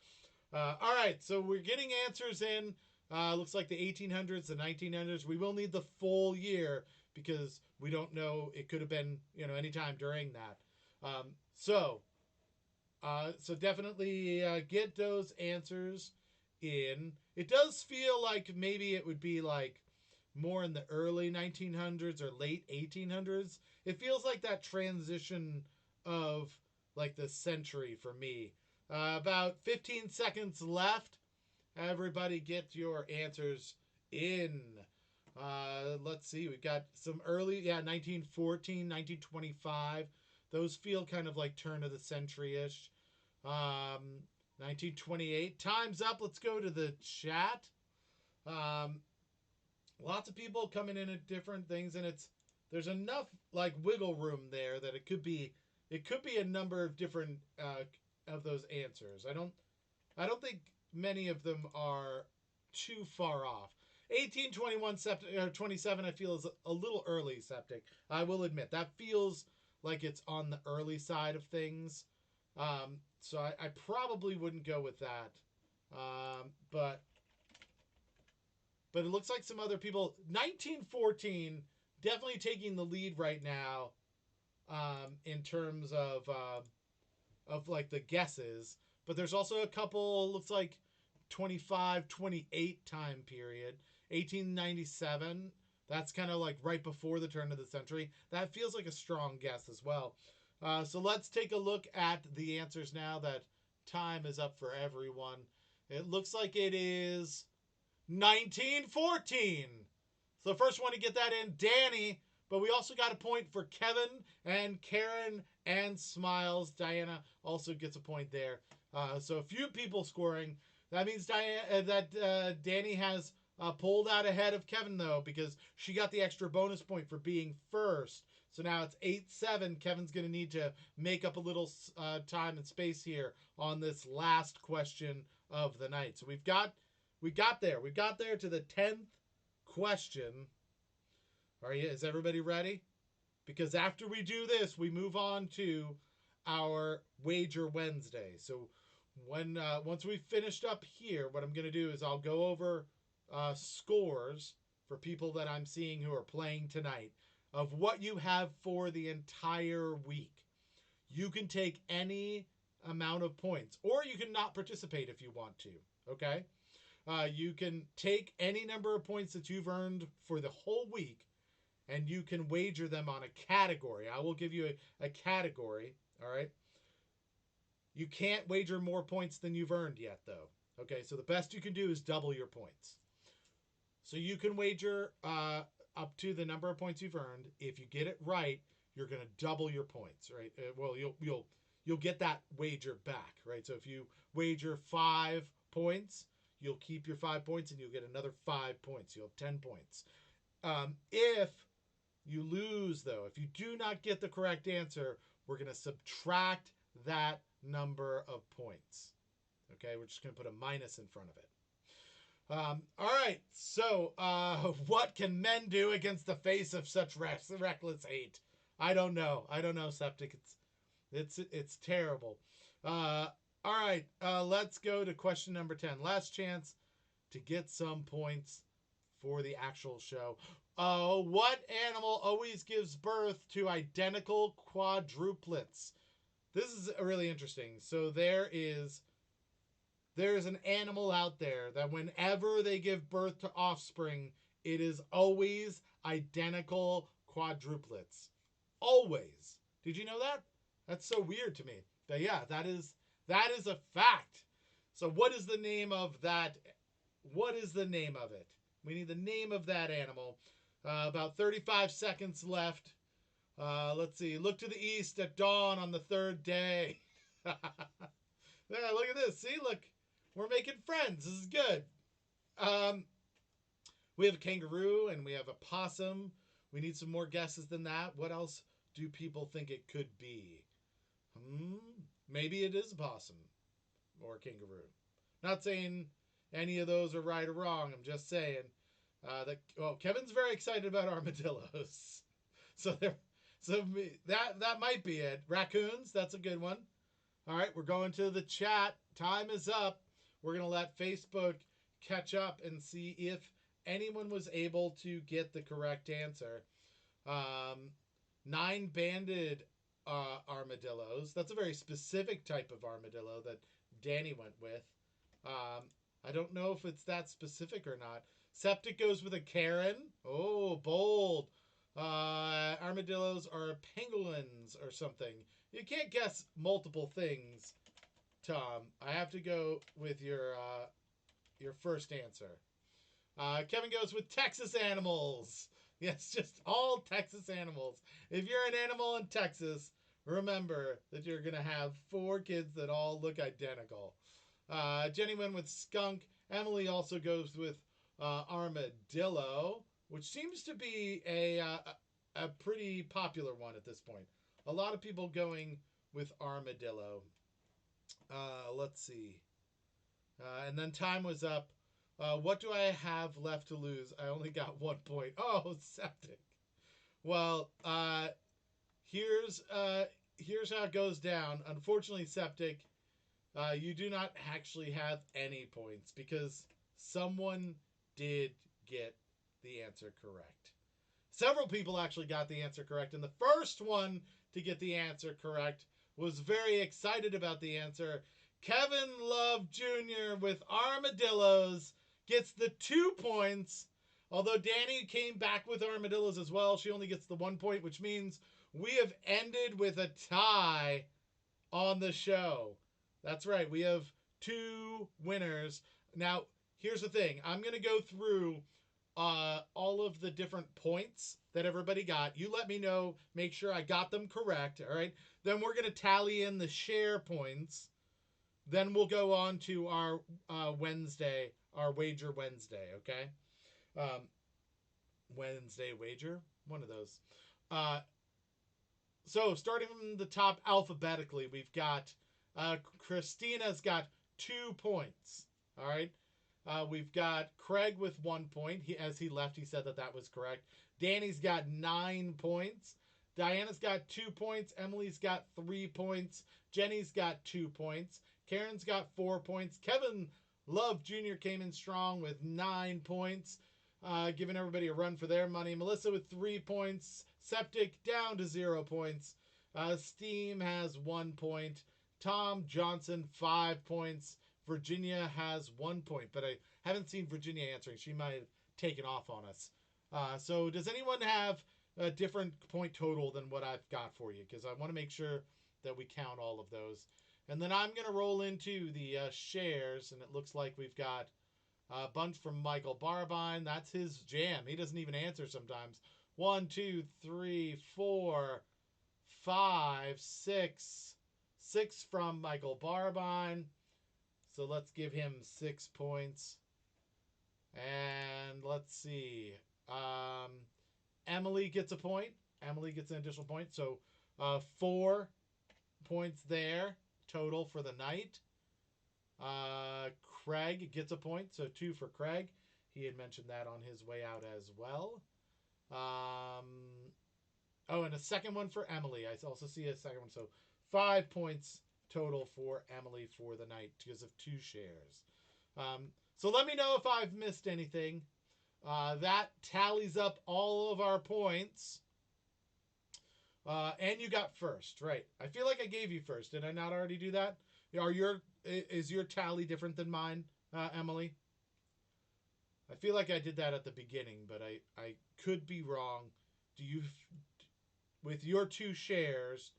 All right, so we're getting answers in. Looks like the 1800s, the 1900s. We will need the full year because we don't know. It could have been, any time during that. So definitely get those answers in. It does feel like maybe it would be like more in the early 1900s or late 1800s. It feels like that transition of like the century for me. About 15 seconds left. Everybody get your answers in. Let's see. We've got some early, 1914, 1925. Those feel kind of like turn of the century-ish. 1928. Time's up. Let's go to the chat. Lots of people coming in at different things, and there's enough like wiggle room there that it could be a number of different of those answers. I don't think many of them are too far off. 1821 27 I feel is a little early septic. I will admit that feels like it's on the early side of things. So I probably wouldn't go with that. But it looks like some other people. 1914 definitely taking the lead right now in terms of like the guesses. But there's also a couple, looks like 25, 28 time period. 1897, that's kind of like right before the turn of the century. That feels like a strong guess as well. So let's take a look at the answers now that time is up for everyone. It looks like it is 1914. So the first one to get that in, Danny. But we also got a point for Kevin and Karen and Smiles. Diana also gets a point there. So a few people scoring. That means Danny has pulled out ahead of Kevin, though, because she got the extra bonus point for being first. So now it's 8-7. Kevin's going to need to make up a little time and space here on this last question of the night. So we got there. We got there to the 10th question. Is everybody ready? Because after we do this, we move on to our Wager Wednesday. So once we've finished up here, what I'm going to do is I'll go over scores for people that I'm seeing who are playing tonight of what you have for the entire week. You can take any amount of points, or you can not participate if you want to, okay? You can take any number of points that you've earned for the whole week, and you can wager them on a category. I will give you a category, all right? You can't wager more points than you've earned yet, though. Okay, so the best you can do is double your points. So you can wager up to the number of points you've earned. If you get it right, you're going to double your points, right? Well, you'll get that wager back, right? So if you wager 5 points, you'll keep your 5 points and you'll get another 5 points. You'll have 10 points. If you lose, though, if you do not get the correct answer, we're going to subtract that number of points. Okay, we're just going to put a minus in front of it. All right, so what can men do against the face of such reckless hate? I don't know, Septic. It's terrible. All right, let's go to question number 10. Last chance to get some points for the actual show. What animal always gives birth to identical quadruplets? This is really interesting. So there's an animal out there that whenever they give birth to offspring, it is always identical quadruplets. Always. Did you know that? That's so weird to me. But yeah, that is a fact. So what is the name of that? What is the name of it? We need the name of that animal. About 35 seconds left. Let's see. Look to the east at dawn on the third day. Yeah, look at this. See, look. We're making friends. This is good. We have a kangaroo and we have a possum. We need some more guesses than that. What else do people think it could be? Maybe it is a possum or a kangaroo. Not saying any of those are right or wrong. I'm just saying Kevin's very excited about armadillos. That might be it. Raccoons, that's a good one. All right, we're going to the chat. Time is up. We're going to let Facebook catch up and see if anyone was able to get the correct answer. 9-banded armadillos. That's a very specific type of armadillo that Danny went with. I don't know if it's that specific or not. Septic goes with a Karen. Oh, bold. Armadillos are pangolins or something. You can't guess multiple things, Tom. I have to go with your first answer. Kevin goes with Texas animals. Yes, just all Texas animals. If you're an animal in Texas, remember that you're going to have 4 kids that all look identical. Jenny went with skunk. Emily also goes with armadillo, which seems to be a pretty popular one at this point. A lot of people going with armadillo. Let's see. And then time was up. What do I have left to lose? I only got 1 point. Oh, septic. Well, here's how it goes down. Unfortunately, septic, you do not actually have any points because someone did get the answer correct. Several people actually got the answer correct, and the first one to get the answer correct was very excited about the answer. Kevin Love Jr. with armadillos gets the 2 points. Although Danny came back with armadillos as well, she only gets the 1 point, which means we have ended with a tie on the show. That's right. We have 2 winners. Now, here's the thing. I'm going to go through all of the different points that everybody got. You let me know. Make sure I got them correct. All right. Then we're going to tally in the share points. Then we'll go on to our Wednesday, our Wager Wednesday. Okay. Wednesday Wager. One of those. So starting from the top alphabetically, we've got Christina's got 2 points. All right. We've got Craig with 1 point. As he left, he said that was correct. Danny's got 9 points. Diana's got 2 points. Emily's got 3 points. Jenny's got 2 points. Karen's got 4 points. Kevin Love Jr. came in strong with 9 points, giving everybody a run for their money. Melissa with 3 points. Septic down to 0 points. Steam has 1 point. Tom Johnson, 5 points. Virginia has 1 point, but I haven't seen Virginia answering. She might have taken off on us. So does anyone have a different point total than what I've got for you? Because I want to make sure that we count all of those. And then I'm going to roll into the shares, and it looks like we've got a bunch from Michael Barbine. That's his jam. He doesn't even answer sometimes. 1, 2, 3, 4, 5, 6. 6 from Michael Barbine. So let's give him 6 points. And let's see. Emily gets a point. Emily gets an additional point. So 4 points there total for the night. Craig gets a point. So 2 for Craig. He had mentioned that on his way out as well. And a second one for Emily. I also see a second one. So 5 points total for Emily for the night because of 2 shares. So let me know if I've missed anything. That tallies up all of our points. And you got first, right? I feel like I gave you first. Did I not already do that? Is your tally different than mine, Emily? I feel like I did that at the beginning, but I could be wrong. Do you, with your 2 shares,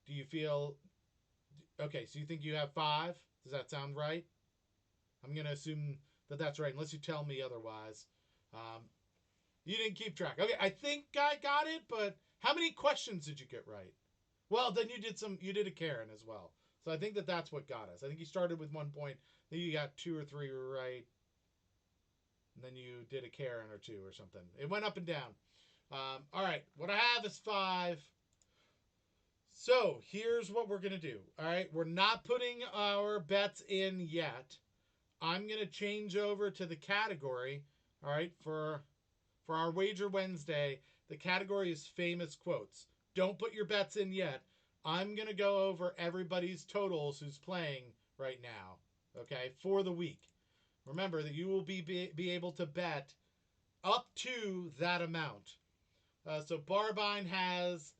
do you feel... Okay, so you think you have 5? Does that sound right? I'm going to assume that that's right, unless you tell me otherwise. You didn't keep track. Okay, I think I got it, but how many questions did you get right? Well, then you did a Karen as well. So I think that's what got us. I think you started with 1 point, then you got 2 or 3 right, and then you did a Karen or 2 or something. It went up and down. All right, what I have is 5. So here's what we're going to do. All right, we're not putting our bets in yet. I'm going to change over to the category. All right, for our Wager Wednesday, the category is famous quotes. Don't put your bets in yet. I'm going to go over everybody's totals who's playing right now, okay, for the week. Remember that you will be able to bet up to that amount. So Barbine has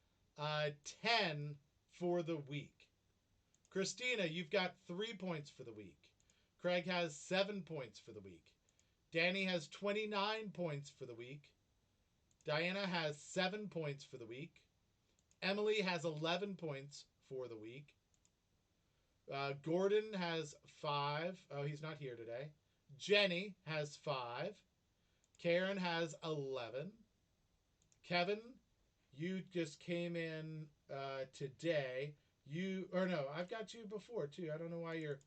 10 for the week. Christina, you've got 3 points for the week. Craig has 7 points for the week. Danny has 29 points for the week. Diana has 7 points for the week. Emily has 11 points for the week. Gordon has 5. Oh, he's not here today. Jenny has 5. Karen has 11. Kevin, you just came in today. I've got you before too. I don't know why your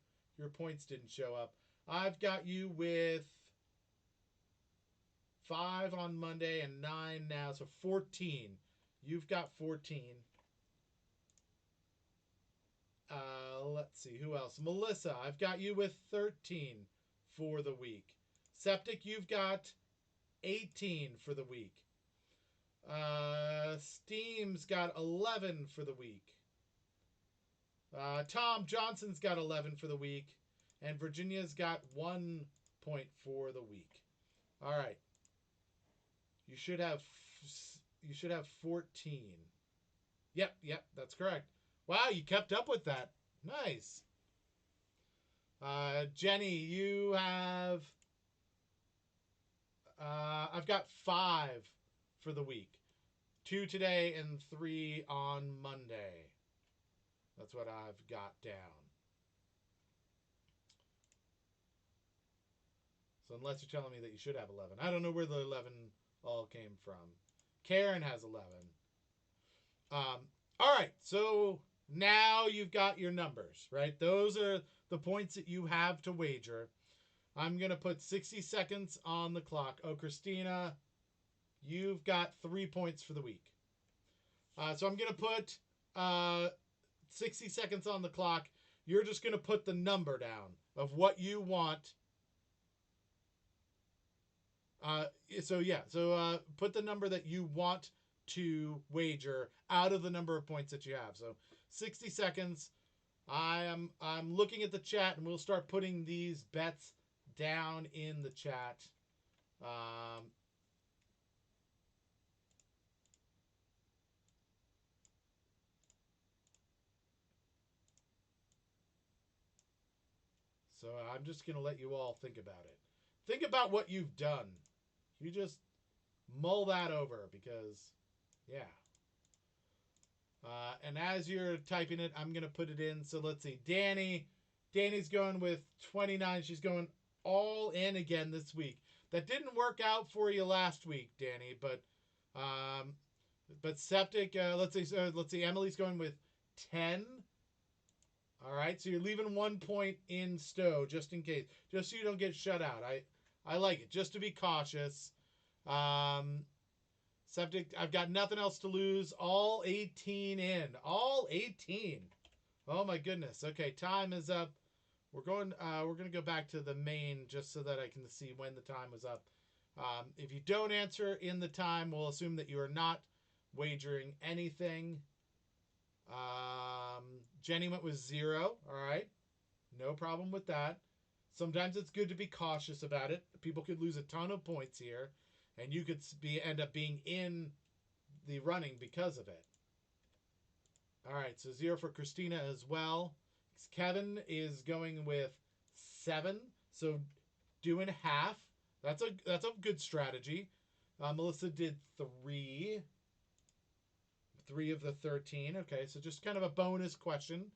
points didn't show up. I've got you with 5 on Monday and 9 now, so 14. You've got 14. Let's see, who else? Melissa, I've got you with 13 for the week. Septic, you've got 18 for the week. Steam's got 11 for the week. Tom Johnson's got 11 for the week. And Virginia's got 1 point for the week. All right. You should have 14. Yep, that's correct. Wow, you kept up with that. Nice. Jenny, you have... I've got 5 for the week. 2 today and 3 on Monday. That's what I've got down. So unless you're telling me that you should have 11. I don't know where the 11 all came from. Karen has 11. All right, so now you've got your numbers, right? Those are the points that you have to wager. I'm going to put 60 seconds on the clock. Oh, Christina, you've got 3 points for the week. So I'm going to put 60 seconds on the clock. You're just going to put the number down of what you want. Put the number that you want to wager out of the number of points that you have. So 60 seconds. I'm looking at the chat, and we'll start putting these bets down in the chat. So I'm just going to let you all think about it. Think about what you've done. You just mull that over because, yeah. And as you're typing it, I'm going to put it in. So let's see. Danny's going with 29. She's going all in again this week. That didn't work out for you last week, Danny, but Septic, let's see, Emily's going with 10. All right, so you're leaving 1 point in Stowe just in case, just so you don't get shut out. I like it, just to be cautious. Septic, I've got nothing else to lose. All 18 in. All 18. Oh my goodness. Okay, time is up. We're going to go back to the main just so that I can see when the time was up. If you don't answer in the time, we'll assume that you are not wagering anything. Jenny went with 0. All right. No problem with that. Sometimes it's good to be cautious about it. People could lose a ton of points here, and you could end up being in the running because of it. All right, so 0 for Christina as well. Kevin is going with 7, so doing half. That's a good strategy. Melissa did 3 of the 13. Okay, so just kind of a bonus question.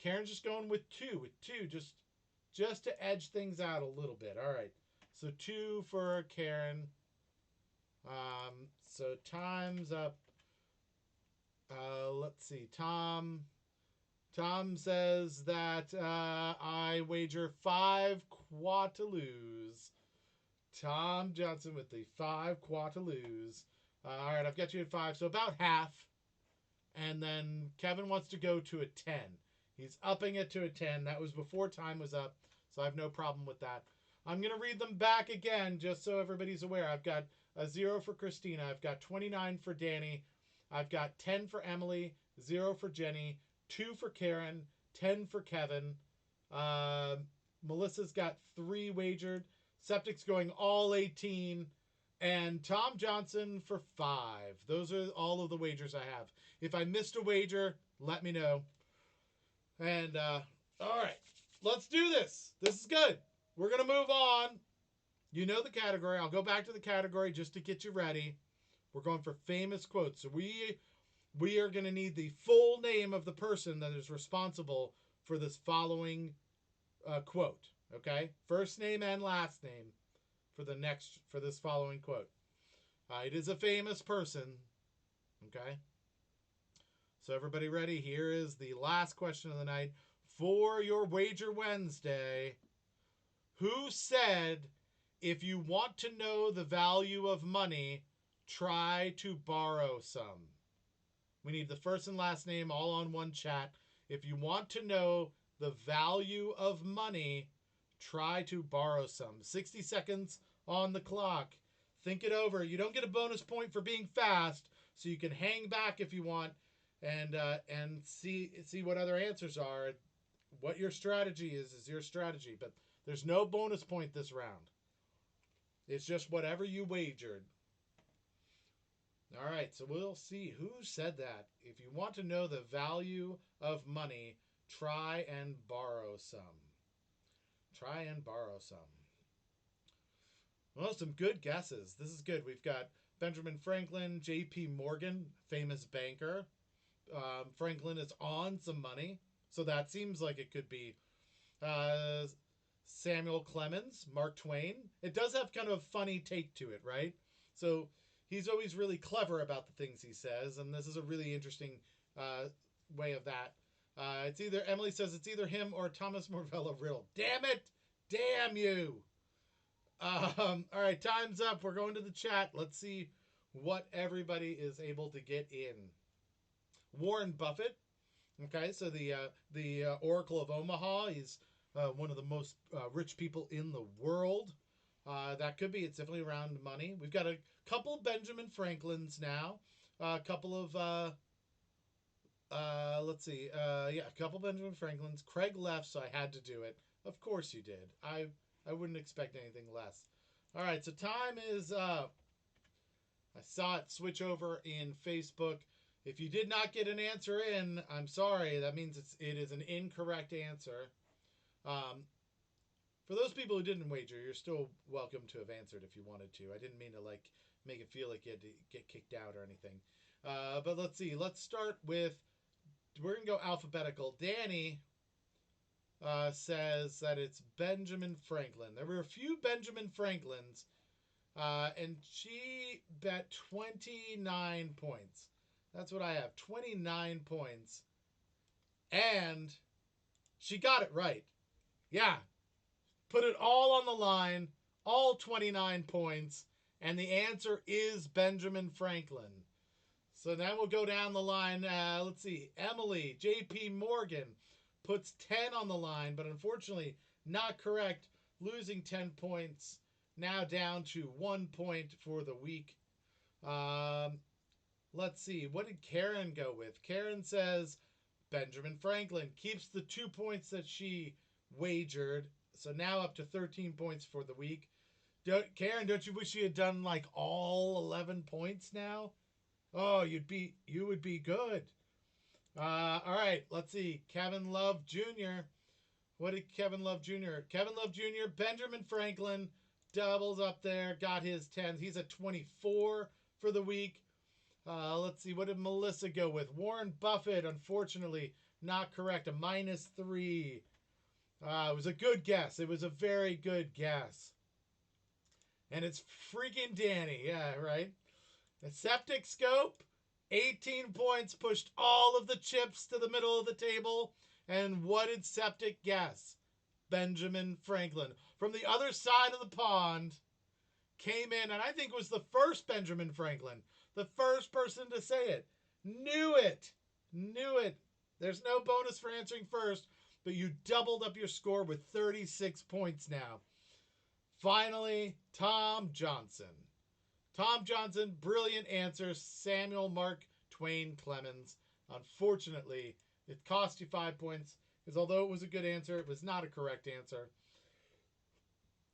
Karen's just going with 2. Just to edge things out a little bit. All right, so 2 for Karen. So time's up. Let's see. Tom says that I wager 5 quadruplets. Tom Johnson with the 5 quadruplets. All right, I've got you at 5, so about half. And then Kevin wants to go to a 10. He's upping it to a 10. That was before time was up, so I have no problem with that. I'm going to read them back again just so everybody's aware. I've got a 0 for Christina. I've got 29 for Danny. I've got 10 for Emily, 0 for Jenny, 2 for Karen, 10 for Kevin. Melissa's got 3 wagered. Septic's going all 18. And Tom Johnson for 5. Those are all of the wagers I have. If I missed a wager, let me know. And, all right, let's do this. This is good. We're going to move on. You know the category. I'll go back to the category just to get you ready. We're going for famous quotes. So we are going to need the full name of the person that is responsible for this following quote. Okay, first name and last name for this following quote. It is a famous person. Okay, so everybody ready? Here is the last question of the night for your Wager Wednesday. Who said, "If you want to know the value of money, try to borrow some"? We need the first and last name all on one chat. If you want to know the value of money, try to borrow some. 60 seconds on the clock. Think it over. You don't get a bonus point for being fast, so you can hang back if you want and see what other answers are. What your strategy is your strategy, but there's no bonus point this round. It's just whatever you wagered. All right, so we'll see who said that. If you want to know the value of money, try and borrow some. Try and borrow some. Well, some good guesses. This is good. We've got Benjamin Franklin, J.P. Morgan, famous banker. Franklin is on some money, so that seems like it could be Samuel Clemens, Mark Twain. It does have kind of a funny take to it, right? So he's always really clever about the things he says, and this is a really interesting way of that. It's either, Emily says it's either him or Thomas Morvello Riddle. Damn it! Damn you! All right, time's up. We're going to the chat. Let's see what everybody is able to get in. Warren Buffett. Okay, so the Oracle of Omaha. He's one of the most rich people in the world. That could be. It's definitely around money. We've got a couple Benjamin Franklins now. A couple of let's see. Yeah, a couple Benjamin Franklins. Craig left, so I had to do it. Of course you did. I wouldn't expect anything less. All right, so time is up. I saw it switch over in Facebook. If you did not get an answer in, I'm sorry. That means it is an incorrect answer. For those people who didn't wager, you're still welcome to have answered if you wanted to. I didn't mean to make it feel like you had to get kicked out or anything. But let's see. Let's start with, we're going to go alphabetical. Danny says that it's Benjamin Franklin. There were a few Benjamin Franklins, and she bet 29 points. That's what I have, 29 points. And she got it right. Yeah. Put it all on the line, all 29 points, and the answer is Benjamin Franklin. So now we'll go down the line. Let's see. Emily, J.P. Morgan, puts 10 on the line, but unfortunately not correct, losing 10 points. Now down to 1 point for the week. Let's see. What did Karen go with? Karen says Benjamin Franklin keeps the 2 points that she wagered. So now up to 13 points for the week. Karen, don't you wish you had done like all 11 points now? Oh, you would be good. All right, let's see. Kevin Love Jr. What did Kevin Love Jr.? Kevin Love Jr., Benjamin Franklin, doubles up there, got his 10. He's at 24 for the week. Let's see. What did Melissa go with? Warren Buffett, unfortunately, not correct. A -3. It was a good guess. It was a very good guess. And it's freaking Danny. Yeah, right? A septic scope, 18 points, pushed all of the chips to the middle of the table. And what did Septic guess? Benjamin Franklin. From the other side of the pond, came in, and I think was the first Benjamin Franklin. The first person to say it. Knew it. Knew it. There's no bonus for answering first, but you doubled up your score with 36 points now. Finally, Tom Johnson. Tom Johnson, brilliant answer. Samuel Mark Twain Clemens. Unfortunately, it cost you 5 points, because although it was a good answer, it was not a correct answer.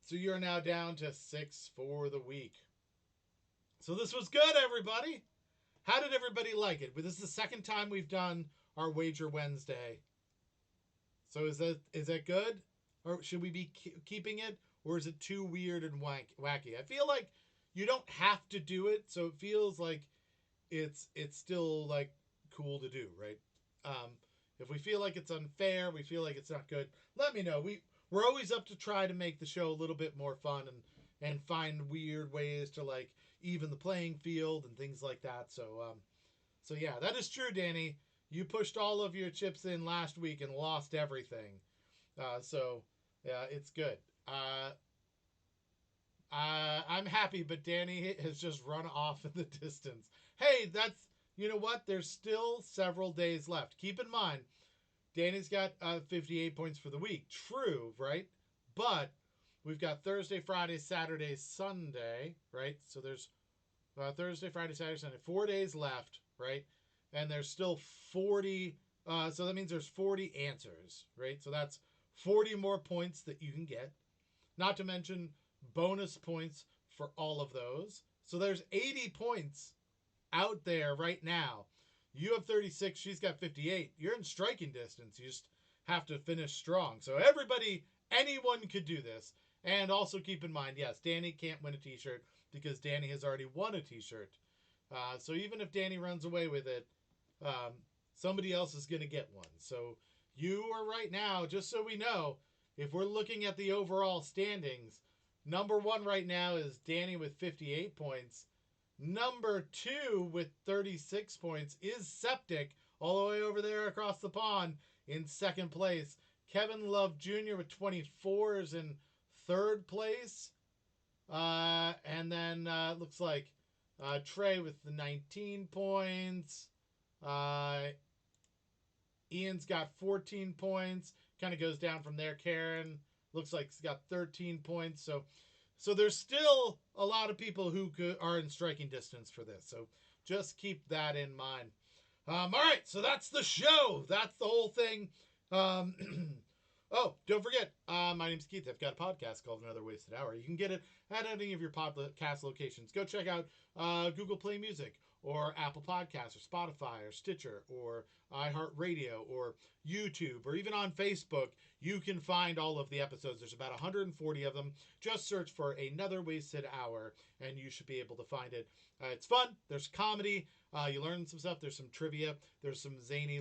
So you're now down to 6 for the week. So this was good, everybody. How did everybody like it? This is the second time we've done our Wager Wednesday. So is that good? Or should we be keeping it? or is it too weird and wacky? I feel like you don't have to do it, so it feels like it's still like cool to do, right? Um, if we feel like it's unfair, we feel like it's not good, let me know. We're always up to try to make the show a little bit more fun and find weird ways to like even the playing field and things like that. So yeah, that is true, Danny. You pushed all of your chips in last week and lost everything. So yeah, it's good. Uh, I'm happy, but Danny has just run off in the distance. Hey, that's, you know what? There's still several days left. Keep in mind, Danny's got 58 points for the week. True, right? But we've got Thursday, Friday, Saturday, Sunday, right? So there's Thursday, Friday, Saturday, Sunday. 4 days left, right? And there's still 40. So that means there's 40 answers, right? So that's 40 more points that you can get. Not to mention bonus points for all of those. So there's 80 points out there right now. You have 36. She's got 58. You're in striking distance. You just have to finish strong. So everybody, anyone could do this. And also keep in mind, yes, Danny can't win a t-shirt because Danny has already won a t-shirt. So even if Danny runs away with it, somebody else is going to get one. So you are right now, just so we know, if we're looking at the overall standings, number one right now is Danny with 58 points. Number two with 36 points is Septic, all the way over there across the pond in second place. Kevin Love Jr. with 24 is in third place. And then looks like Trey with the 19 points. Ian's got 14 points. Kind of goes down from there. Karen looks like he's got 13 points. So there's still a lot of people who are in striking distance for this. So just keep that in mind. All right, so that's the show. That's the whole thing. Oh, don't forget, my name's Keith. I've got a podcast called Another Wasted Hour. You can get it at any of your podcast locations. Go check out Google Play Music or Apple Podcasts or Spotify or Stitcher or iHeartRadio or YouTube or even on Facebook. You can find all of the episodes. There's about 140 of them. Just search for Another Wasted Hour and you should be able to find it. It's fun. There's comedy. You learn some stuff. There's some trivia. There's some zany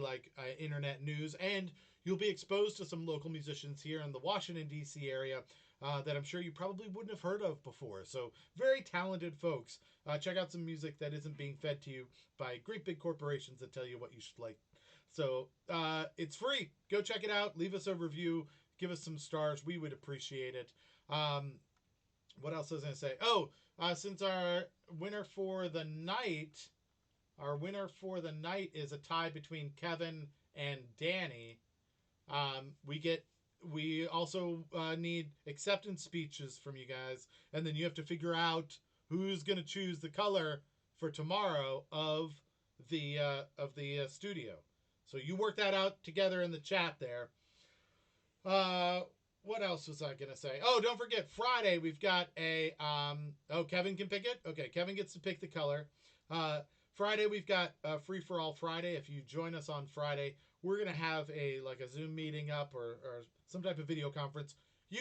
internet news. And you'll be exposed to some local musicians here in the Washington, D.C. area that I'm sure you probably wouldn't have heard of before. So very talented folks. Check out some music that isn't being fed to you by great big corporations that tell you what you should like. So it's free. Go check it out. Leave us a review. Give us some stars. We would appreciate it. What else was I going to say? Oh, since our winner for the night is a tie between Kevin and Danny. We also need acceptance speeches from you guys, and then you have to figure out who's going to choose the color for tomorrow of the studio. So you work that out together in the chat there. What else was I going to say? Oh, don't forget, Friday we've got a Kevin can pick it. Okay, Kevin gets to pick the color. Friday we've got Free for All Friday. If you join us on Friday, we're gonna have a Zoom meeting up or some type of video conference. You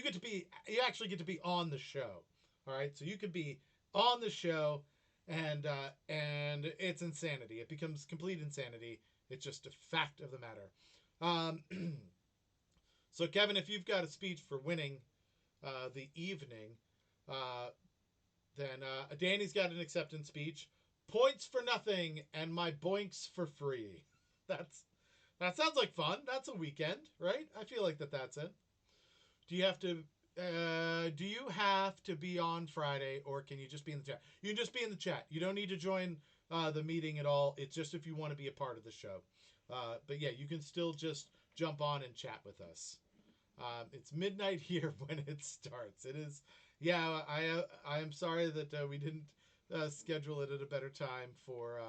actually get to be on the show. All right, so you could be on the show, and it's insanity. It becomes complete insanity. It's just a fact of the matter. So Kevin, if you've got a speech for winning the evening, then Danny's got an acceptance speech. Points for nothing and my boinks for free. That sounds like fun. That's a weekend, right? I feel like that's it. Do you have to be on Friday, or can you just be in the chat? You can just be in the chat. You don't need to join the meeting at all. It's just if you want to be a part of the show. But yeah, you can still just jump on and chat with us. It's midnight here when it starts. It is. Yeah, I am sorry that we didn't schedule it at a better time for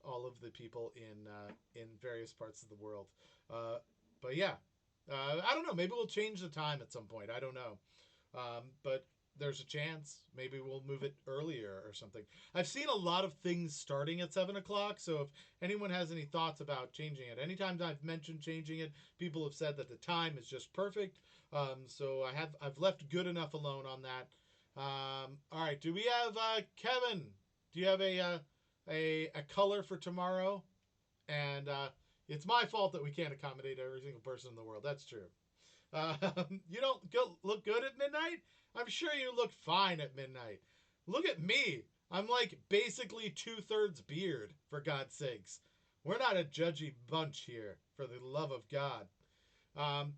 all of the people in various parts of the world. But yeah, I don't know. Maybe we'll change the time at some point. I don't know. But there's a chance maybe we'll move it earlier or something. I've seen a lot of things starting at 7 o'clock, so if anyone has any thoughts about changing it, anytime I've mentioned changing it, people have said that the time is just perfect. So I've left good enough alone on that. All right, do we have Kevin? Do you have a color for tomorrow? And it's my fault that we can't accommodate every single person in the world. That's true. You don't look good at midnight? I'm sure you look fine at midnight. Look at me. I'm like basically 2/3 beard, for God's sakes. We're not a judgy bunch here, for the love of God.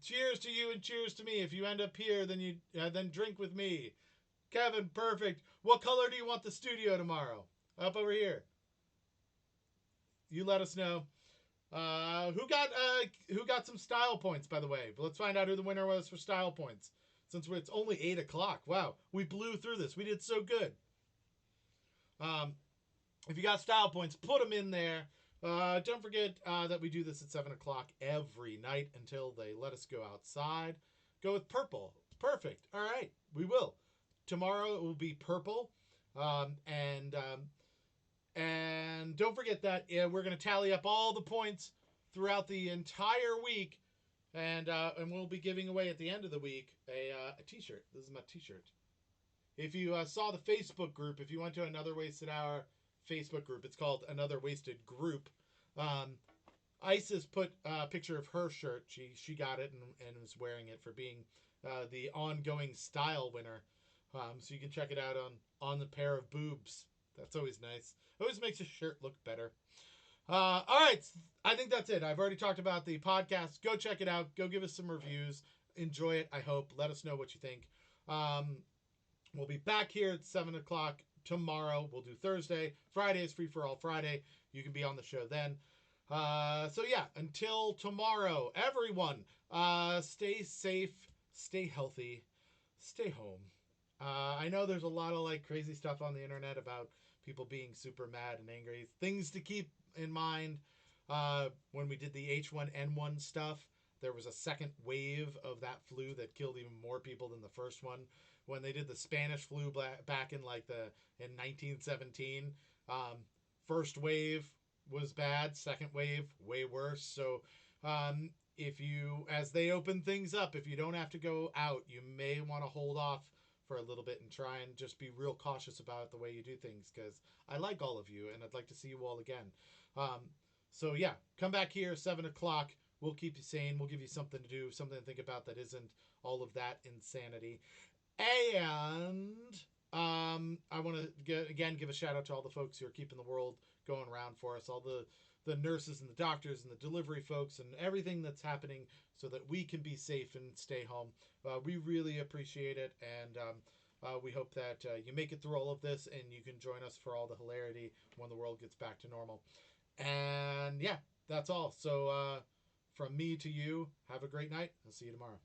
Cheers to you and cheers to me. If you end up here, then drink with me. Kevin, perfect. What color do you want the studio tomorrow? Up over here. You let us know. Who got some style points, by the way? But let's find out who the winner was for style points. Since it's only 8 o'clock. Wow, we blew through this. We did so good. If you got style points, put them in there. Don't forget that we do this at 7 o'clock every night until they let us go outside. Go with purple. Perfect. All right, we will. Tomorrow it will be purple. And don't forget that we're going to tally up all the points throughout the entire week, and we'll be giving away at the end of the week a T-shirt. This is my T-shirt. If you saw the Facebook group, if you went to Another Wasted Hour Facebook group, it's called Another Wasted Group. Isis put a picture of her shirt. She got it and was wearing it for being the ongoing style winner. So you can check it out on the pair of boobs. That's always nice. Always makes a shirt look better. All right. I think that's it. I've already talked about the podcast. Go check it out. Go give us some reviews. Enjoy it, I hope. Let us know what you think. We'll be back here at 7 o'clock tomorrow. We'll do Thursday. Friday is Free for All Friday. You can be on the show then. So yeah, until tomorrow, everyone, stay safe, stay healthy, stay home. I know there's a lot of like crazy stuff on the internet about people being super mad and angry. Things to keep in mind. When we did the H1N1 stuff, there was a second wave of that flu that killed even more people than the first one. When they did the Spanish flu back in in 1917, first wave was bad. Second wave, way worse. So, as they open things up, if you don't have to go out, you may want to hold off for a little bit and try and just be real cautious about the way you do things, because I like all of you and I'd like to see you all again. So yeah, come back here 7 o'clock. We'll keep you sane. We'll give you something to do, something to think about that isn't all of that insanity. And I want to again give a shout out to all the folks who are keeping the world going around for us, all the nurses and the doctors and the delivery folks and everything that's happening so that we can be safe and stay home. We really appreciate it, and we hope that you make it through all of this and you can join us for all the hilarity when the world gets back to normal. And yeah, that's all. So from me to you, have a great night. I'll see you tomorrow.